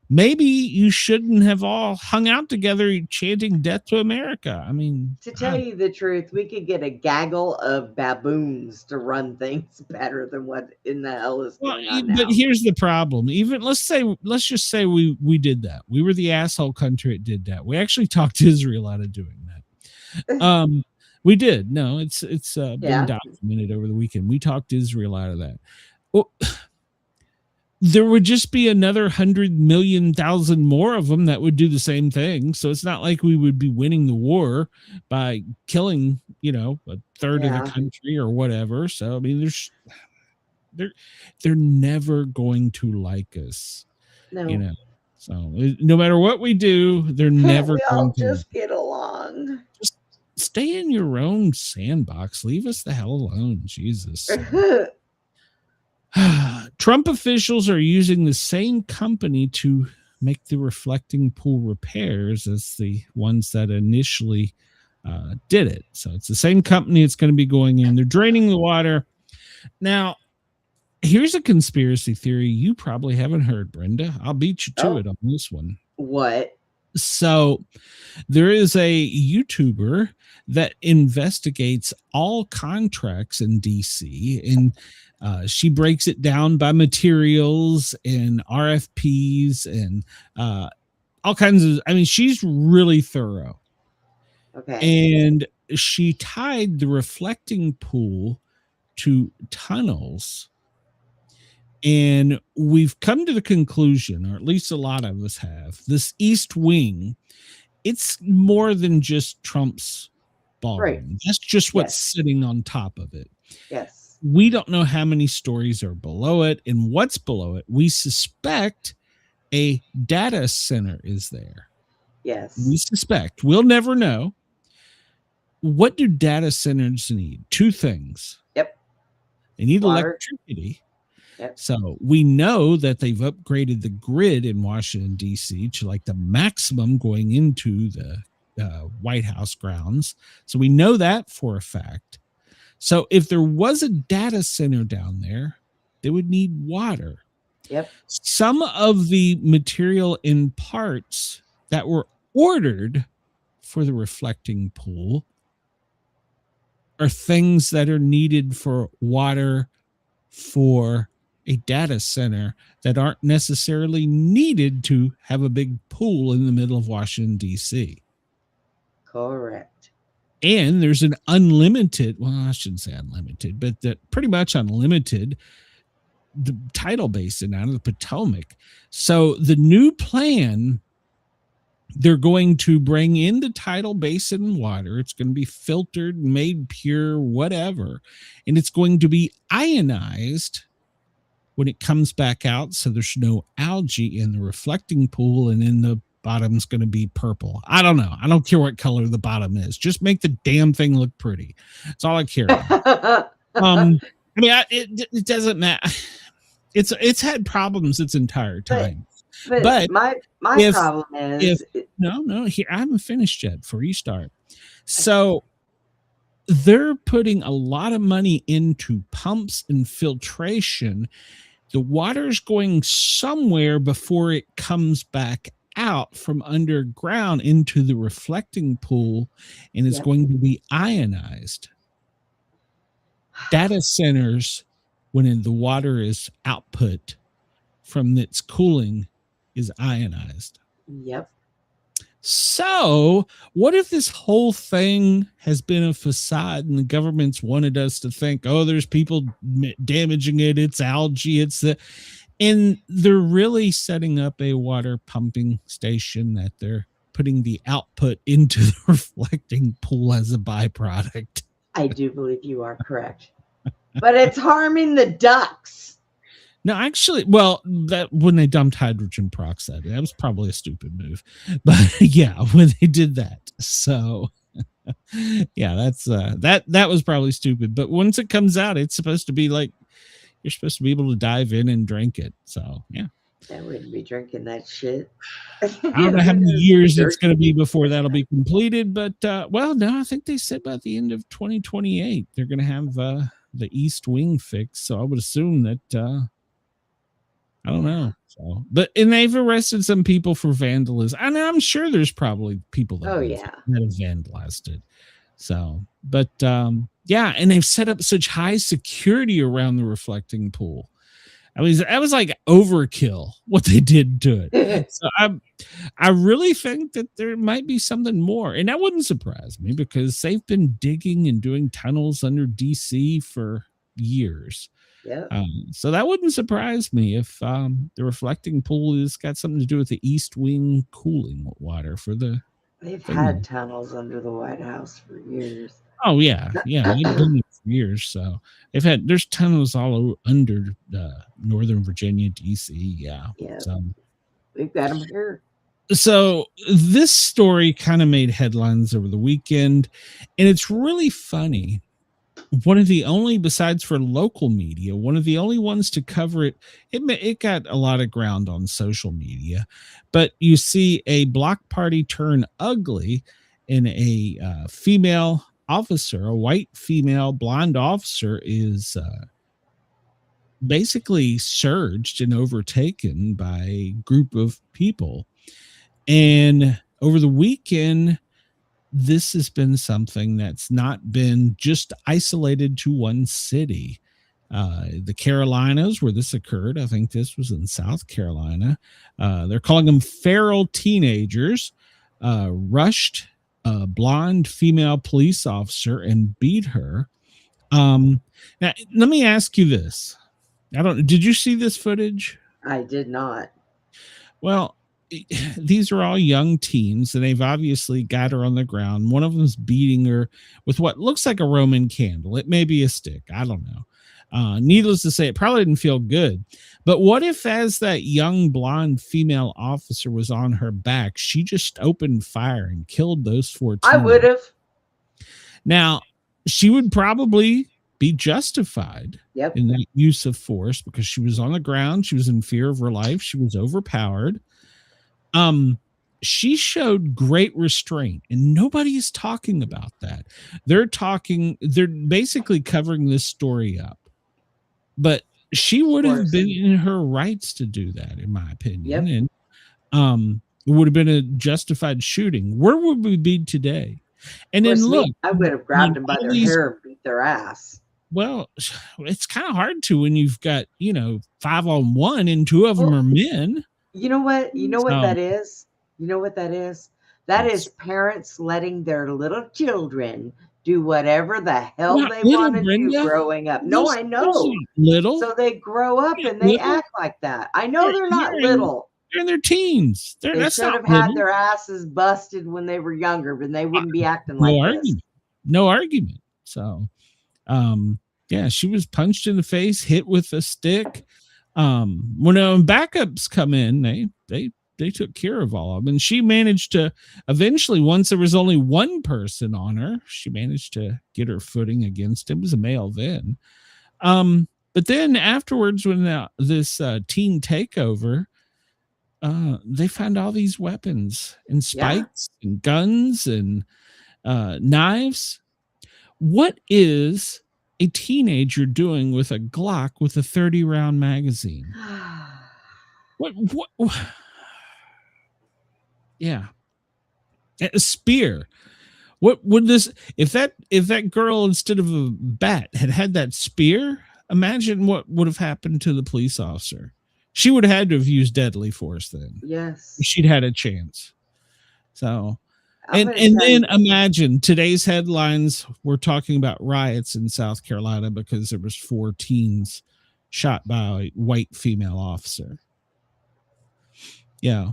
maybe you shouldn't have all hung out together chanting "Death to America." I mean, to tell you the truth, we could get a gaggle of baboons to run things better than what in the hell is going on now. But here's the problem. Even let's just say we did that. We were the asshole country that did that. We actually talked Israel out of doing that. We did. No, it's been documented over the weekend. We talked Israel out of that. Well, there would just be another 100,000,000 more of them that would do the same thing. So it's not like we would be winning the war by killing, a third of the country or whatever. So I mean, they're never going to like us. No. So no matter what we do, they're never going to just get along. Just stay in your own sandbox. Leave us the hell alone. Jesus. Trump officials are using the same company to make the reflecting pool repairs as the ones that initially did it. So it's the same company that's going to be going in. They're draining the water. Now, here's a conspiracy theory you probably haven't heard, Brenda. I'll beat you to it on this one. What? So there is a YouTuber that investigates all contracts in DC, and she breaks it down by materials and RFPs and all kinds of, she's really thorough. Okay. And she tied the reflecting pool to tunnels. And we've come to the conclusion, or at least a lot of us have, this East Wing, it's more than just Trump's ballroom. Right. That's just what's sitting on top of it. Yes. We don't know how many stories are below it and what's below it. We suspect a data center is there. Yes. We suspect. We'll never know. What do data centers need? 2 things. Yep. They need Water. electricity. Yep. So we know that they've upgraded the grid in Washington, D.C. to like the maximum going into the White House grounds. So we know that for a fact. So if there was a data center down there, they would need water. Yep. Some of the material in parts that were ordered for the reflecting pool are things that are needed for water for a data center that aren't necessarily needed to have a big pool in the middle of Washington, D.C. Correct. And there's an unlimited, well, I shouldn't say unlimited, but pretty much unlimited the tidal basin out of the Potomac. So the new plan, they're going to bring in the tidal basin water. It's going to be filtered, made pure, whatever. And it's going to be ionized when it comes back out. So there's no algae in the reflecting pool, and in the bottom's going to be purple. I don't know. I don't care what color the bottom is. Just make the damn thing look pretty. That's all I care about. I mean, it doesn't matter. It's had problems its entire time. But my problem is no, here, I haven't finished yet before you start. So they're putting a lot of money into pumps and filtration. The water's going somewhere before it comes back out from underground into the reflecting pool, and it's going to be ionized. Data centers, when the water is output from its cooling, is ionized. Yep. So what if this whole thing has been a facade and the government's wanted us to think, oh, there's people damaging it, it's algae, and they're really setting up a water pumping station that they're putting the output into the reflecting pool as a byproduct. I do believe you are correct. But it's harming the ducks. No, actually, well, that when they dumped hydrogen peroxide, that was probably a stupid move. But yeah, when they did that. So yeah, that's that was probably stupid. But once it comes out, it's supposed to be like you're supposed to be able to dive in and drink it. So yeah. I wouldn't be drinking that shit. I don't know how many years it's going to be before that'll be completed, but well, no, I think they said by the end of 2028 they're going to have the East Wing fixed. So I would assume that I don't know. So, and they've arrested some people for vandalism. And I'm sure there's probably people that have vandalized it. So, but yeah, and they've set up such high security around the reflecting pool. I mean, that was like overkill what they did to it. So I really think that there might be something more, and that wouldn't surprise me because they've been digging and doing tunnels under DC for years. Yeah. So that wouldn't surprise me if the reflecting pool has got something to do with the East Wing cooling water for the. They've had tunnels under the White House for years. Oh yeah, they've been there for years. So there's tunnels all over under Northern Virginia, DC. Yeah. So we've got them here. So this story kind of made headlines over the weekend, and it's really funny. One of the only, besides for local media, one of the only ones to cover it. It got a lot of ground on social media, but you see a block party turn ugly, and a female officer, a white female blonde officer, is basically surged and overtaken by a group of people. And over the weekend, this has been something that's not been just isolated to one city. The Carolinas, where this occurred, I think this was in South Carolina. They're calling them feral teenagers, rushed a blonde female police officer and beat her. Now, let me ask you this. Did you see this footage? I did not. Well, these are all young teens, and they've obviously got her on the ground. One of them's beating her with what looks like a Roman candle. It may be a stick. I don't know. Needless to say, it probably didn't feel good. But what if, as that young blonde female officer was on her back, she just opened fire and killed those 14? I would have. Now, she would probably be justified in that use of force because she was on the ground. She was in fear of her life. She was overpowered. She showed great restraint, and nobody is talking about that. They're basically covering this story up, but she would have been in her rights to do that, in my opinion. Yep. And it would have been a justified shooting. Where would we be today? And then look, I would have grabbed them by their hair and beat their ass. Well, it's kind of hard to when you've got 5-on-1 and 2 of them are men. You know what that is? You know what that is? That is parents letting their little children do whatever the hell they want to do growing up. No, I know. Little. So they grow up and they act like that. I know they're not little. They're in their teens. They should have had their asses busted when they were younger, but they wouldn't be acting like this. No argument. So, yeah, she was punched in the face, hit with a stick. When backups come in, they took care of all of them. And she managed to eventually, once there was only one person on her, she managed to get her footing against him. It was a male then. But then afterwards, when this teen takeover, they found all these weapons and spikes and guns and knives. What is a teenager doing with a Glock with a 30-round magazine? What? Yeah, a spear. What would this? If that girl, instead of a bat, had that spear, imagine what would have happened to the police officer. She would have had to have used deadly force then. Yes, she'd had a chance. So. And then imagine today's headlines. We're talking about riots in South Carolina because there was 4 teens shot by a white female officer. Yeah.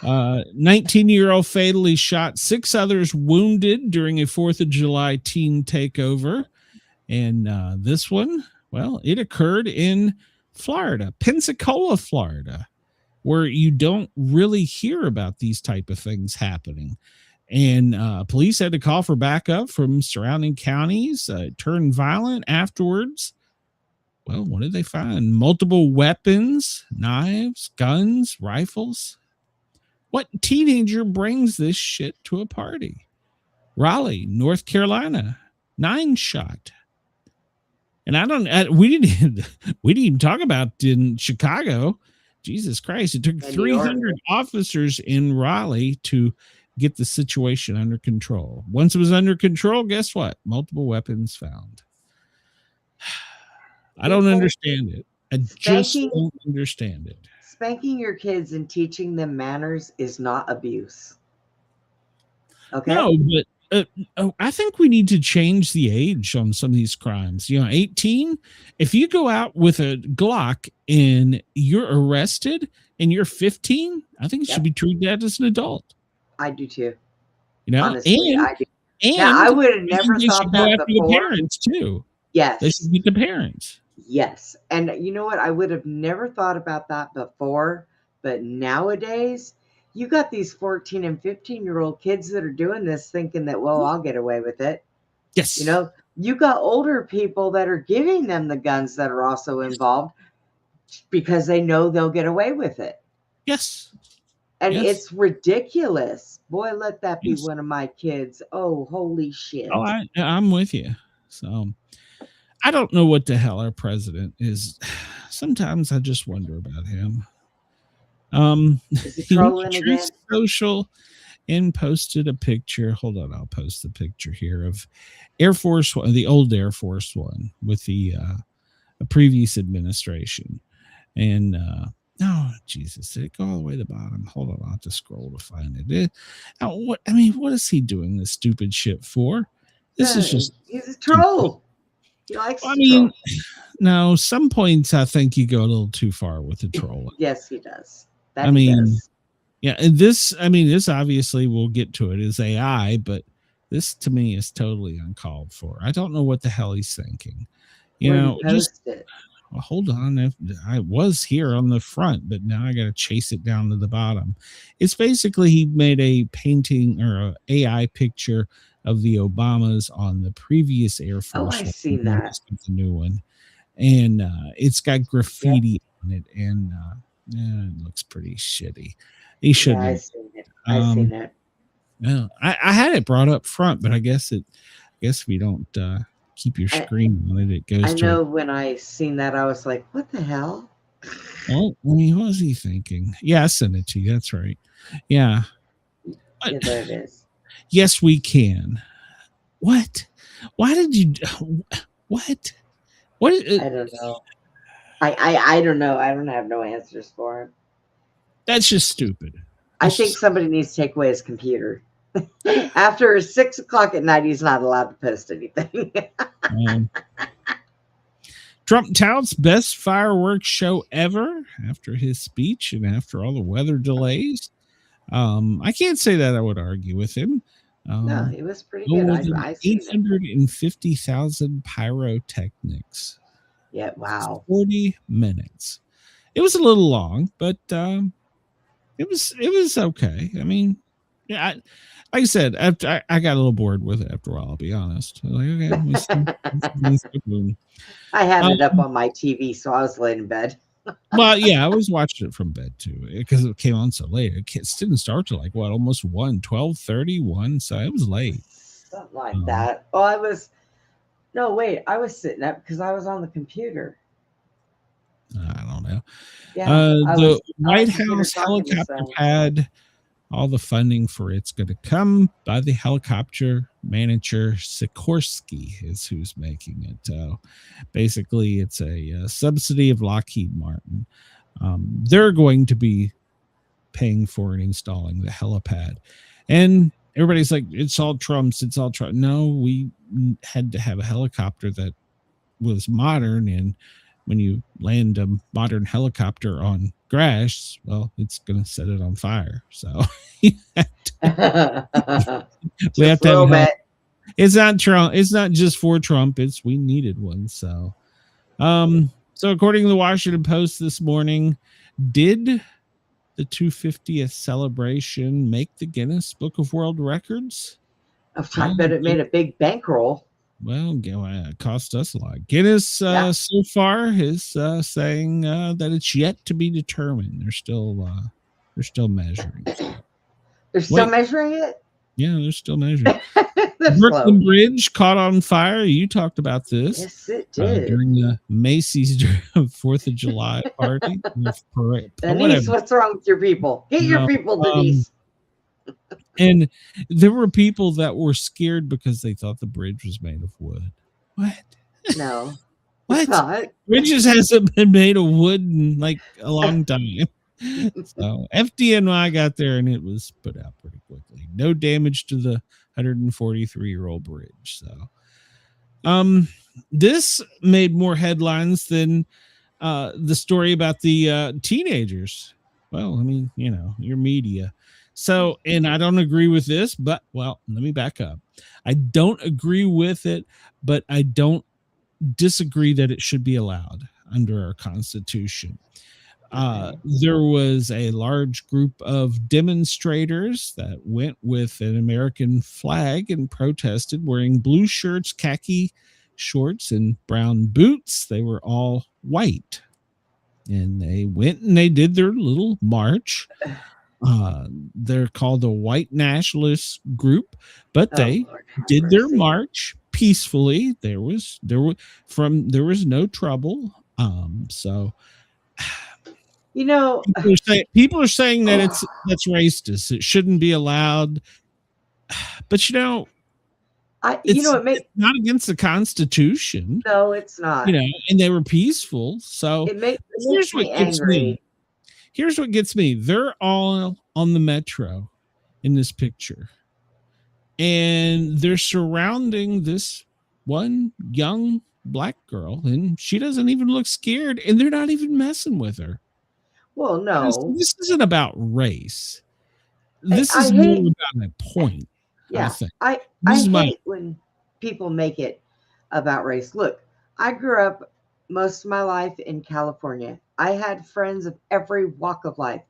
19-year-old fatally shot, 6 others wounded during a 4th of July teen takeover. And this one, well, it occurred in Florida, Pensacola, Florida, where you don't really hear about these type of things happening. And police had to call for backup from surrounding counties. Turned violent afterwards. Well, what did they find? Multiple weapons, knives, guns, rifles. What teenager brings this shit to a party? Raleigh, North Carolina, 9 shot. And we didn't even talk about in Chicago. Jesus Christ! It took 300 officers in Raleigh to get the situation under control. Once it was under control, guess what? Multiple weapons found. I don't understand it. I just don't understand it. Spanking your kids and teaching them manners is not abuse. Okay. No, but I think we need to change the age on some of these crimes. 18, if you go out with a Glock and you're arrested and you're 15, I think it should be treated as an adult. I do too. Honestly, I do. And I would have never thought that before. The parents too. Yes. They should get the parents. Yes. And you know what? I would have never thought about that before. But nowadays, you got these 14 and 15-year-old kids that are doing this thinking that, well, I'll get away with it. Yes. You got older people that are giving them the guns that are also involved because they know they'll get away with it. Yes. And it's ridiculous. Boy, let that be one of my kids. Oh, holy shit. Oh, I'm with you. So I don't know what the hell our president is. Sometimes I just wonder about him. Is he trolling again? Social and posted a picture. Hold on, I'll post the picture here of Air Force One, the old Air Force One with the previous administration. And oh, Jesus, did it go all the way to the bottom? Hold on, I'll have to scroll to find it. What is he doing this stupid shit for? This is just... He's a troll. He likes to troll. No, some points I think you go a little too far with the trolling. Yes, he does. He does. Yeah, and this obviously, we'll get to it, is AI, but this to me is totally uncalled for. I don't know what the hell he's thinking. Well, hold on. I was here on the front, but now I got to chase it down to the bottom. It's basically he made a painting or an AI picture of the Obamas on the previous Air Force. Oh, I've seen that. The new one. And it's got graffiti on it, and it looks pretty shitty. He shouldn't. Yeah, I've seen it. No, I had it brought up front, but I guess we don't keep your screen on it, it goes I to. know when I seen that, I was like, "What the hell?" Oh, I mean, what was he thinking? Yeah, I sent it to you. That's right. Yeah. Yeah, there it is. Yes, we can. What? Why did you? What? What? I don't know. I don't know. I don't have no answers for him. That's just stupid. I think somebody needs to take away his computer. After 6 o'clock at night, he's not allowed to post anything. Trump touts best fireworks show ever after his speech and after all the weather delays. I can't say that I would argue with him. No, it was pretty good. I 850,000 pyrotechnics. Yeah, wow. 40 minutes. It was a little long, but it was okay. I mean, yeah, like I said, after I got a little bored with it after a while, I'll be honest. Like, okay, I had it up on my TV, so I was laying in bed. Well, yeah, I was watching it from bed too because it came on so late. It didn't start till like almost 12:31, so it was late. Something like that. Oh, I was sitting up because I was on the computer. I don't know. Yeah, the White House helicopter pad, all the funding for it's going to come by the helicopter manager. Sikorsky is who's making it. Basically, it's a subsidy of Lockheed Martin. They're going to be paying for and installing the helipad. And everybody's like, it's all Trump's. It's all Trump. No, we had to have a helicopter that was modern. And when you land a modern helicopter on grass, well, it's going to set it on fire. So we have to have it's not Trump. It's not just for Trump. We needed one. So, so according to the Washington Post this morning, did the 250th celebration make the Guinness Book of World Records? I bet it made a big bankroll. Well, it cost us a lot. Guinness so far is saying that it's yet to be determined. They're still measuring. They're still measuring it? Yeah, they're still measuring. Brooklyn Bridge caught on fire. You talked about this. Yes, it did. During the Macy's 4th of July party. Denise, what's wrong with your people? Get your people, Denise. And there were people that were scared because they thought the bridge was made of wood. What? No. What? Bridges hasn't been made of wood in like a long time. So FDNY got there and it was put out pretty quickly. No damage to the 143-year-old bridge. So this made more headlines than the story about the teenagers. Well, I mean, your media. So, and I don't agree with this, but let me back up. I don't agree with it, but I don't disagree that it should be allowed under our Constitution. There was a large group of demonstrators that went with an American flag and protested wearing blue shirts, khaki shorts, and brown boots. They were all white. And they went and they did their little march. They're called a white nationalist group, but they did their march peacefully. There was no trouble. So people are saying that that's racist. It shouldn't be allowed. But it's not against the Constitution. No, it's not. And they were peaceful. So here's what gets me. Here's what gets me. They're all on the metro in this picture. And they're surrounding this one young black girl. And she doesn't even look scared. And they're not even messing with her. Well, no. This isn't about race. This is more about a point. Yeah. I hate when people make it about race. Look, I grew up most of my life in California. I had friends of every walk of life.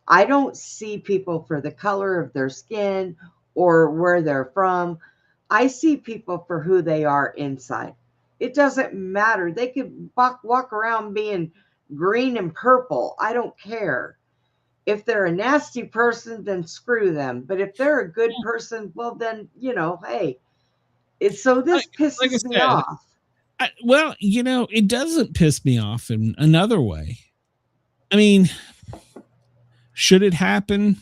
I don't see people for the color of their skin or where they're from. I see people for who they are inside. It doesn't matter. They could walk around being green and purple. I don't care. If they're a nasty person, then screw them. But if they're a good person, well, then, hey, This pisses me off. Well, it doesn't piss me off in another way. I mean, should it happen?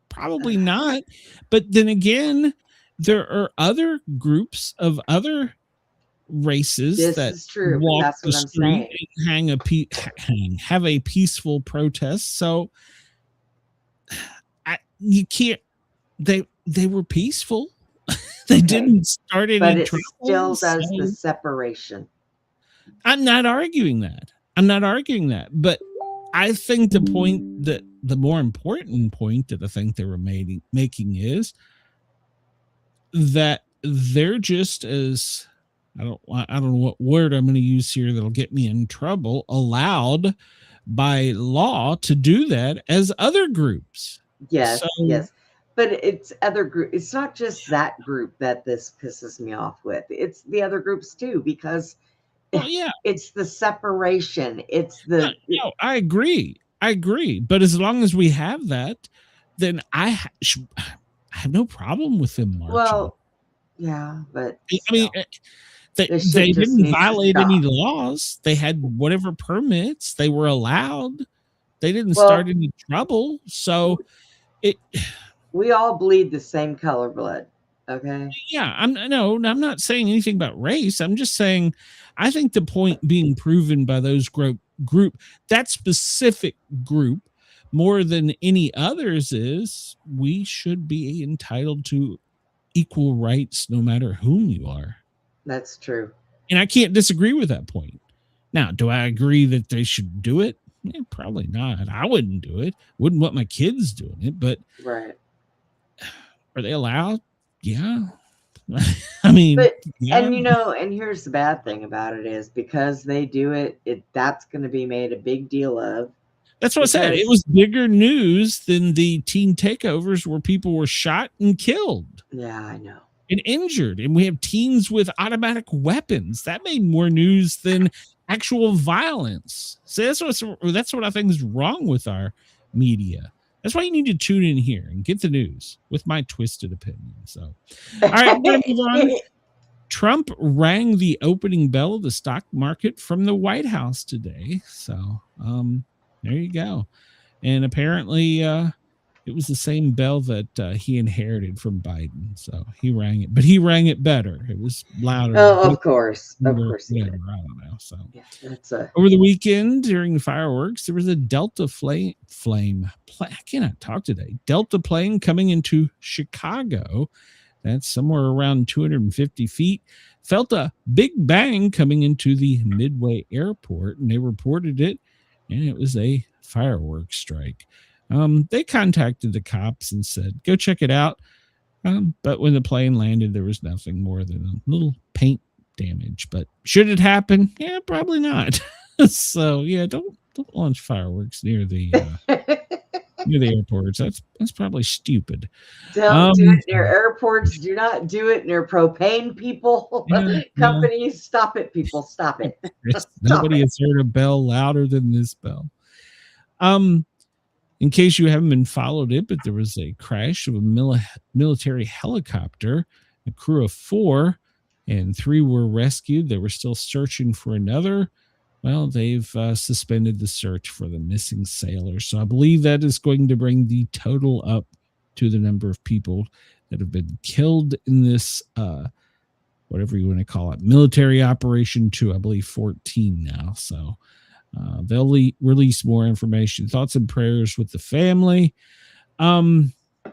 Probably not. But then again, there are other groups of other races that walk the street and have a peaceful protest. So you can't. They were peaceful. They didn't start any trouble. But it still does the separation. I'm not arguing that. But I think the more important point that I think they were making is that they're just as, I don't know what word I'm going to use here that'll get me in trouble, allowed by law to do that as other groups. Yes. But it's other group. It's not just that group that this pisses me off with. It's the other groups too, because it's the separation. It's the. No, I agree. But as long as we have that, then I have no problem with them marching. Well, yeah, but I mean, they didn't violate any laws. They had whatever permits they were allowed. They didn't start any trouble. So we all bleed the same color blood. Okay. Yeah, I'm not saying anything about race. I'm just saying I think the point being proven by those group that specific group more than any others is we should be entitled to equal rights no matter whom you are. That's true. And I can't disagree with that point. Now, do I agree that they should do it? Yeah, probably not. I wouldn't do it. Wouldn't want my kids doing it, but right. Are they allowed? Yeah. I mean, and here's the bad thing about it is because they do it, that's going to be made a big deal of. That's what I said. It was bigger news than the teen takeovers where people were shot and killed. Yeah, I know. And injured. And we have teens with automatic weapons. That made more news than actual violence. So that's what I think is wrong with our media. That's why you need to tune in here and get the news with my twisted opinion. So, all right, we're going to move on. Trump rang the opening bell of the stock market from the White House today. So, there you go. And apparently, it was the same bell that he inherited from Biden. So he rang it, but he rang it better. It was louder. Oh, of course. I don't know. So over the weekend during the fireworks, there was a Delta plane. I cannot talk today. Delta plane coming into Chicago. That's somewhere around 250 feet. Felt a big bang coming into the Midway airport, and they reported it, and it was a fireworks strike. They contacted the cops and said, go check it out. But when the plane landed, there was nothing more than a little paint damage. But should it happen? Yeah, probably not. So yeah, don't launch fireworks near the airports. That's probably stupid. Don't do it near airports. Do not do it near propane people. Companies. Yeah. Stop it, people. Stop it. Nobody has heard a bell louder than this bell. In case you haven't been followed it, but there was a crash of a military helicopter, a crew of 4, and 3 were rescued. They were still searching for another. Well, they've suspended the search for the missing sailor. So I believe that is going to bring the total up to the number of people that have been killed in this, whatever you want to call it, military operation to, I believe, 14 now. So they'll release more information. Thoughts and prayers with the family.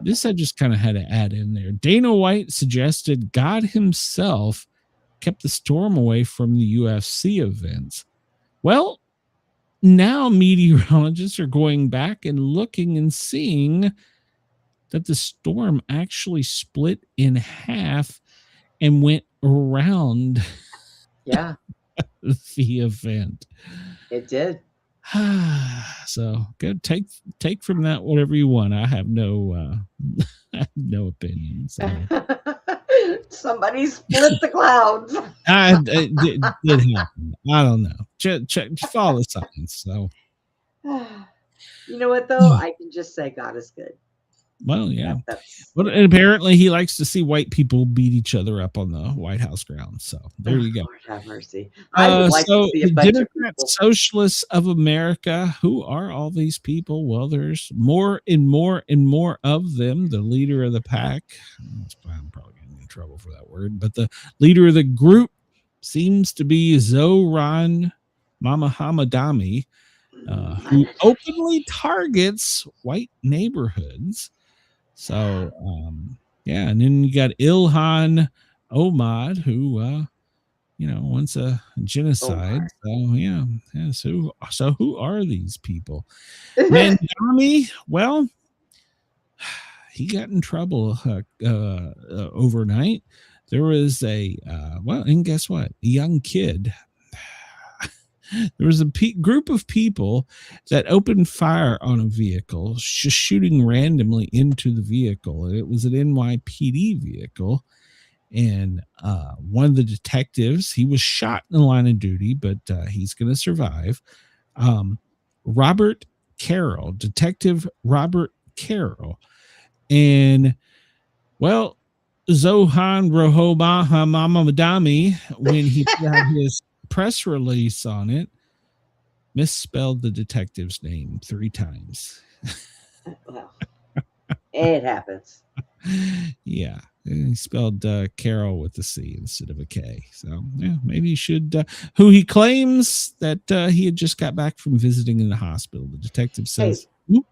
This I just kind of had to add in there. Dana White suggested God himself kept the storm away from the UFC events. Well, now meteorologists are going back and looking and seeing that the storm actually split in half and went around the event. It did. So good. Take from that whatever you want. I have no opinion. So. Somebody split the clouds. It did happen. I don't know. Check follow the science. So you know what though? I can just say God is good. Well, yeah. But apparently he likes to see white people beat each other up on the White House grounds. So there you go. Lord have mercy. I would like to see a the bunch of Democrat people. Socialists of America, who are all these people? Well, there's more and more and more of them. The leader of the pack, I'm probably getting in trouble for that word, but the leader of the group seems to be Zohran Mamahmadami, who openly targets white neighborhoods. So, yeah, and then you got Ilhan Omar, who, wants a genocide. So, yeah. So who are these people? Mandami, well, he got in trouble overnight. There was and guess what? A young kid. There was a group of people that opened fire on a vehicle, just shooting randomly into the vehicle. And it was an NYPD vehicle. And one of the detectives, he was shot in the line of duty, but he's going to survive. Robert Carroll, Detective Robert Carroll. And, well, Zohan Mamahmadami, when he put out his press release on it, misspelled the detective's name 3 times. Well, it happens. Yeah, he spelled Carol with a C instead of a K. So yeah, maybe he should. Who he claims that he had just got back from visiting in the hospital. The detective says, "Who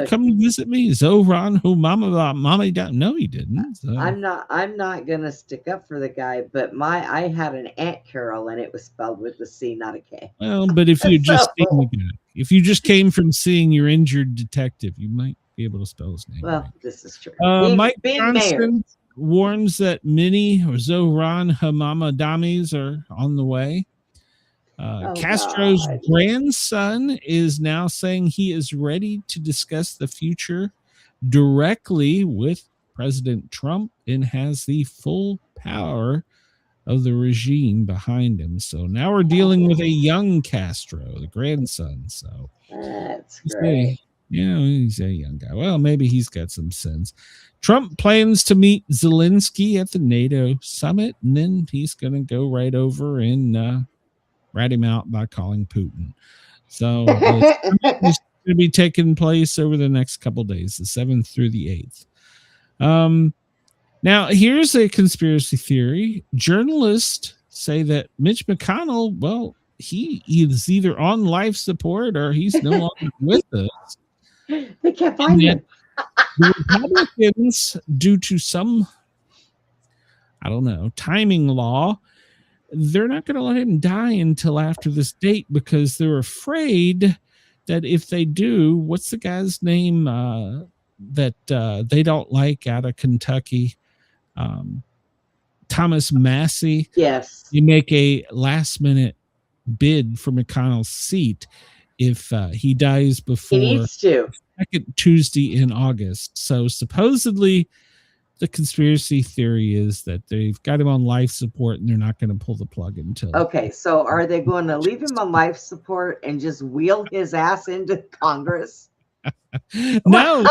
come to visit me? Zohran, who Mama died?" No, he didn't. So. I'm not gonna stick up for the guy, but I had an Aunt Carol, and it was spelled with a C, not a K. Well, but if you if you just came from seeing your injured detective, you might be able to spell his name. Well, right. This is true. Mike Johnson warns that many Zohran Mamahmadamis are on the way. Castro's grandson is now saying he is ready to discuss the future directly with President Trump and has the full power of the regime behind him. So now we're dealing with a young Castro, the grandson. So that's great. He's a young guy. Well, maybe he's got some sense. Trump plans to meet Zelensky at the NATO summit, and then he's going to go right over and rat him out by calling Putin. So it's going to be taking place over the next couple of days, the 7th through the 8th. Now, here's a conspiracy theory. Journalists say that Mitch McConnell, well, he is either on life support or he's no longer with us. They can't find him. The Republicans, due to some, timing law, they're not going to let him die until after this date because they're afraid that if they do, what's the guy's name that they don't like out of Kentucky? Thomas Massey. Yes. You make a last minute bid for McConnell's seat if he dies before he needs to. Second Tuesday in August. So supposedly the conspiracy theory is that they've got him on life support and they're not going to pull the plug until. Okay, so are they going to leave him on life support and just wheel his ass into Congress? No.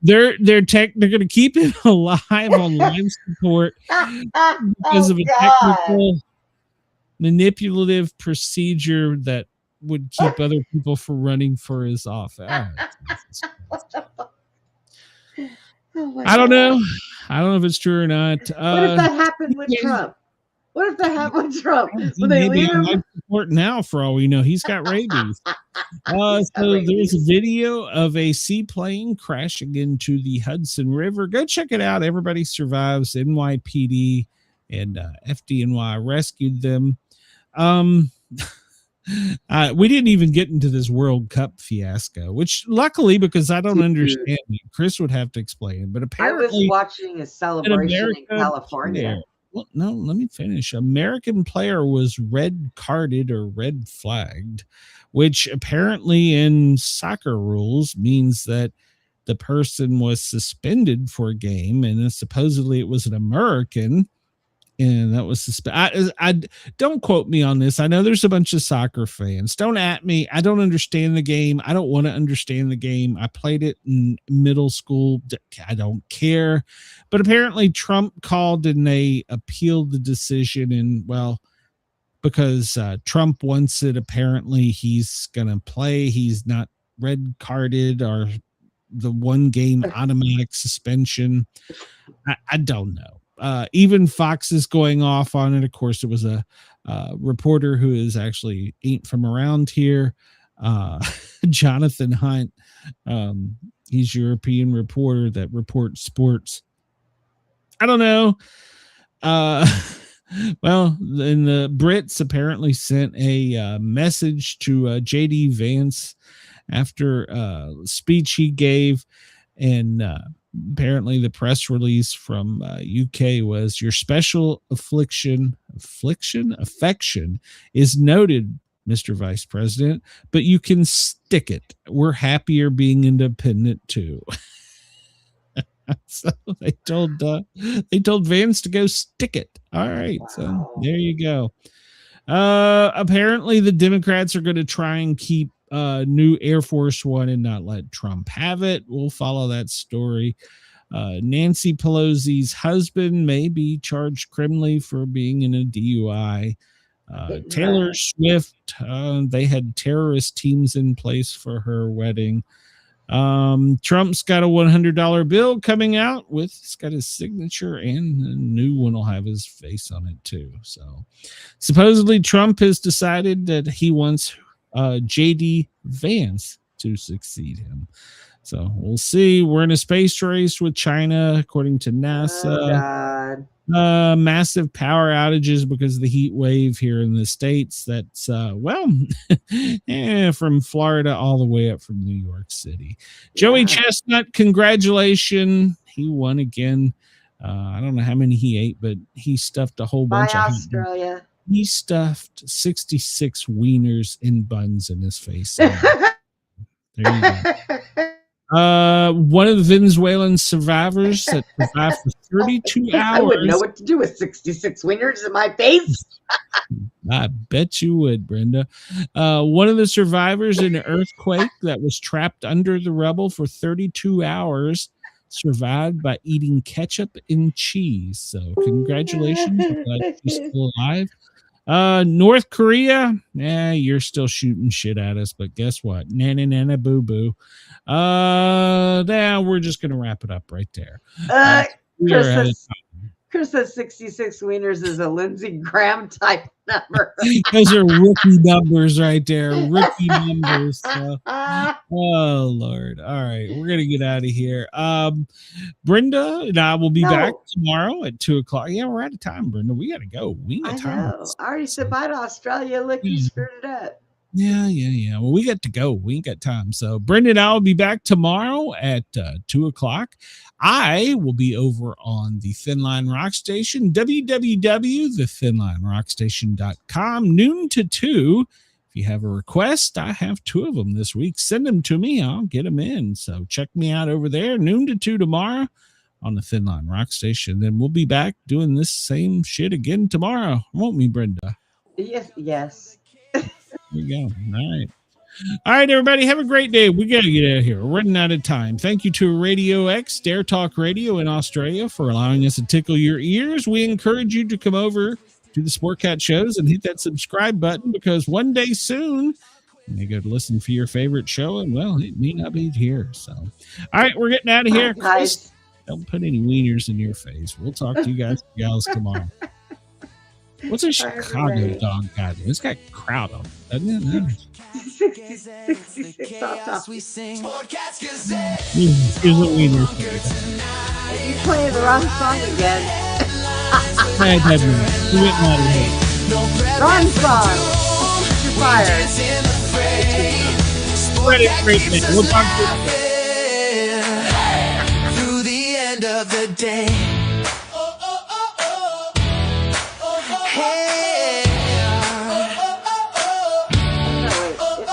They're going to keep him alive on life support because of a technical manipulative procedure that would keep other people from running for his office. I don't know. I don't know if it's true or not. What if that happened with Trump? What if that happened with Trump? Will they leave him? Life support now, for all we know. He's got rabies. So there's a video of a seaplane crashing into the Hudson River. Go check it out. Everybody survives. NYPD and FDNY rescued them. We didn't even get into this World Cup fiasco, which luckily, because I don't understand it, Chris would have to explain it. But apparently, I was watching a celebration in California. Well, no, let me finish. American player was red carded or red flagged, which apparently in soccer rules means that the person was suspended for a game, and then supposedly it was an American. And that was I don't quote me on this. I know there's a bunch of soccer fans. Don't at me. I don't understand the game. I don't want to understand the game. I played it in middle school. I don't care. But apparently Trump called and they appealed the decision. And well, because Trump wants it, apparently he's going to play. He's not red carded or the 1 game automatic suspension. I don't know. Even Fox is going off on it. Of course, it was a reporter who is actually ain't from around here. Jonathan Hunt. He's a European reporter that reports sports. I don't know. Well, then the Brits apparently sent a message to JD Vance after a speech he gave, and apparently the press release from UK was, your special affection is noted, Mr. Vice President, but you can stick it. We're happier being independent too. So they told Vance to go stick it. All right. Wow. So there you go. Apparently the Democrats are going to try and keep new Air Force One and not let Trump have it. We'll follow that story. Nancy Pelosi's husband may be charged criminally for being in a DUI. Taylor Swift, they had terrorist teams in place for her wedding. Trump's got a $100 bill coming out it's got his signature, and a new one will have his face on it too. So supposedly Trump has decided that he wants JD Vance to succeed him. So we'll see. We're in a space race with China, according to NASA. Oh, God. Massive power outages because of the heat wave here in the States. That's, from Florida all the way up from New York City. Joey Chestnut, congratulations. He won again. I don't know how many he ate, but he stuffed a whole bunch of Australia. He stuffed 66 wieners in buns in his face. There you go. One of the Venezuelan survivors that survived for 32 hours. I wouldn't know what to do with 66 wieners in my face. I bet you would, Brenda. One of the survivors in an earthquake that was trapped under the rubble for 32 hours survived by eating ketchup and cheese. So congratulations. I'm glad she's still alive. North Korea, you're still shooting shit at us, but guess what? Nana nana boo boo. Now we're just gonna wrap it up right there. Chris says 66 wieners is a Lindsey Graham type number. Those are rookie numbers right there. Rookie numbers. So. Oh Lord. All right, we're gonna get out of here. Brenda and I will be back tomorrow at 2:00. Yeah, we're out of time, Brenda. We gotta go. We got time. I already said bye to Australia. Look, you screwed it up. Yeah. Well, we got to go. We ain't got time. So Brenda and I will be back tomorrow at 2:00. I will be over on the Thin Line Rock Station, www.thethinlinerockstation.com, noon to 2. If you have a request, I have 2 of them this week. Send them to me. I'll get them in. So check me out over there, noon to 2 tomorrow on the Thin Line Rock Station. Then we'll be back doing this same shit again tomorrow. Won't we, Brenda? Yes. There you go. All right, everybody. Have a great day. We got to get out of here. We're running out of time. Thank you to Radio X, Dare Talk Radio in Australia for allowing us to tickle your ears. We encourage you to come over to the Sportcat shows and hit that subscribe button, because one day soon you may go to listen for your favorite show, and, well, it may not be here. So, all right, we're getting out of here. Chris, don't put any wieners in your face. We'll talk to you guys and gals tomorrow. What's a Chicago dog got? It's got crowd on it, doesn't it? 66 we sing Sportcat Gazette. Here's a wiener. You're playing the wrong song again. We went out of here. Wrong song. You're fired. Great man. We'll talk to you. Through the end of the day.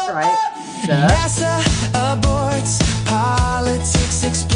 Right. NASA aborts, politics explode.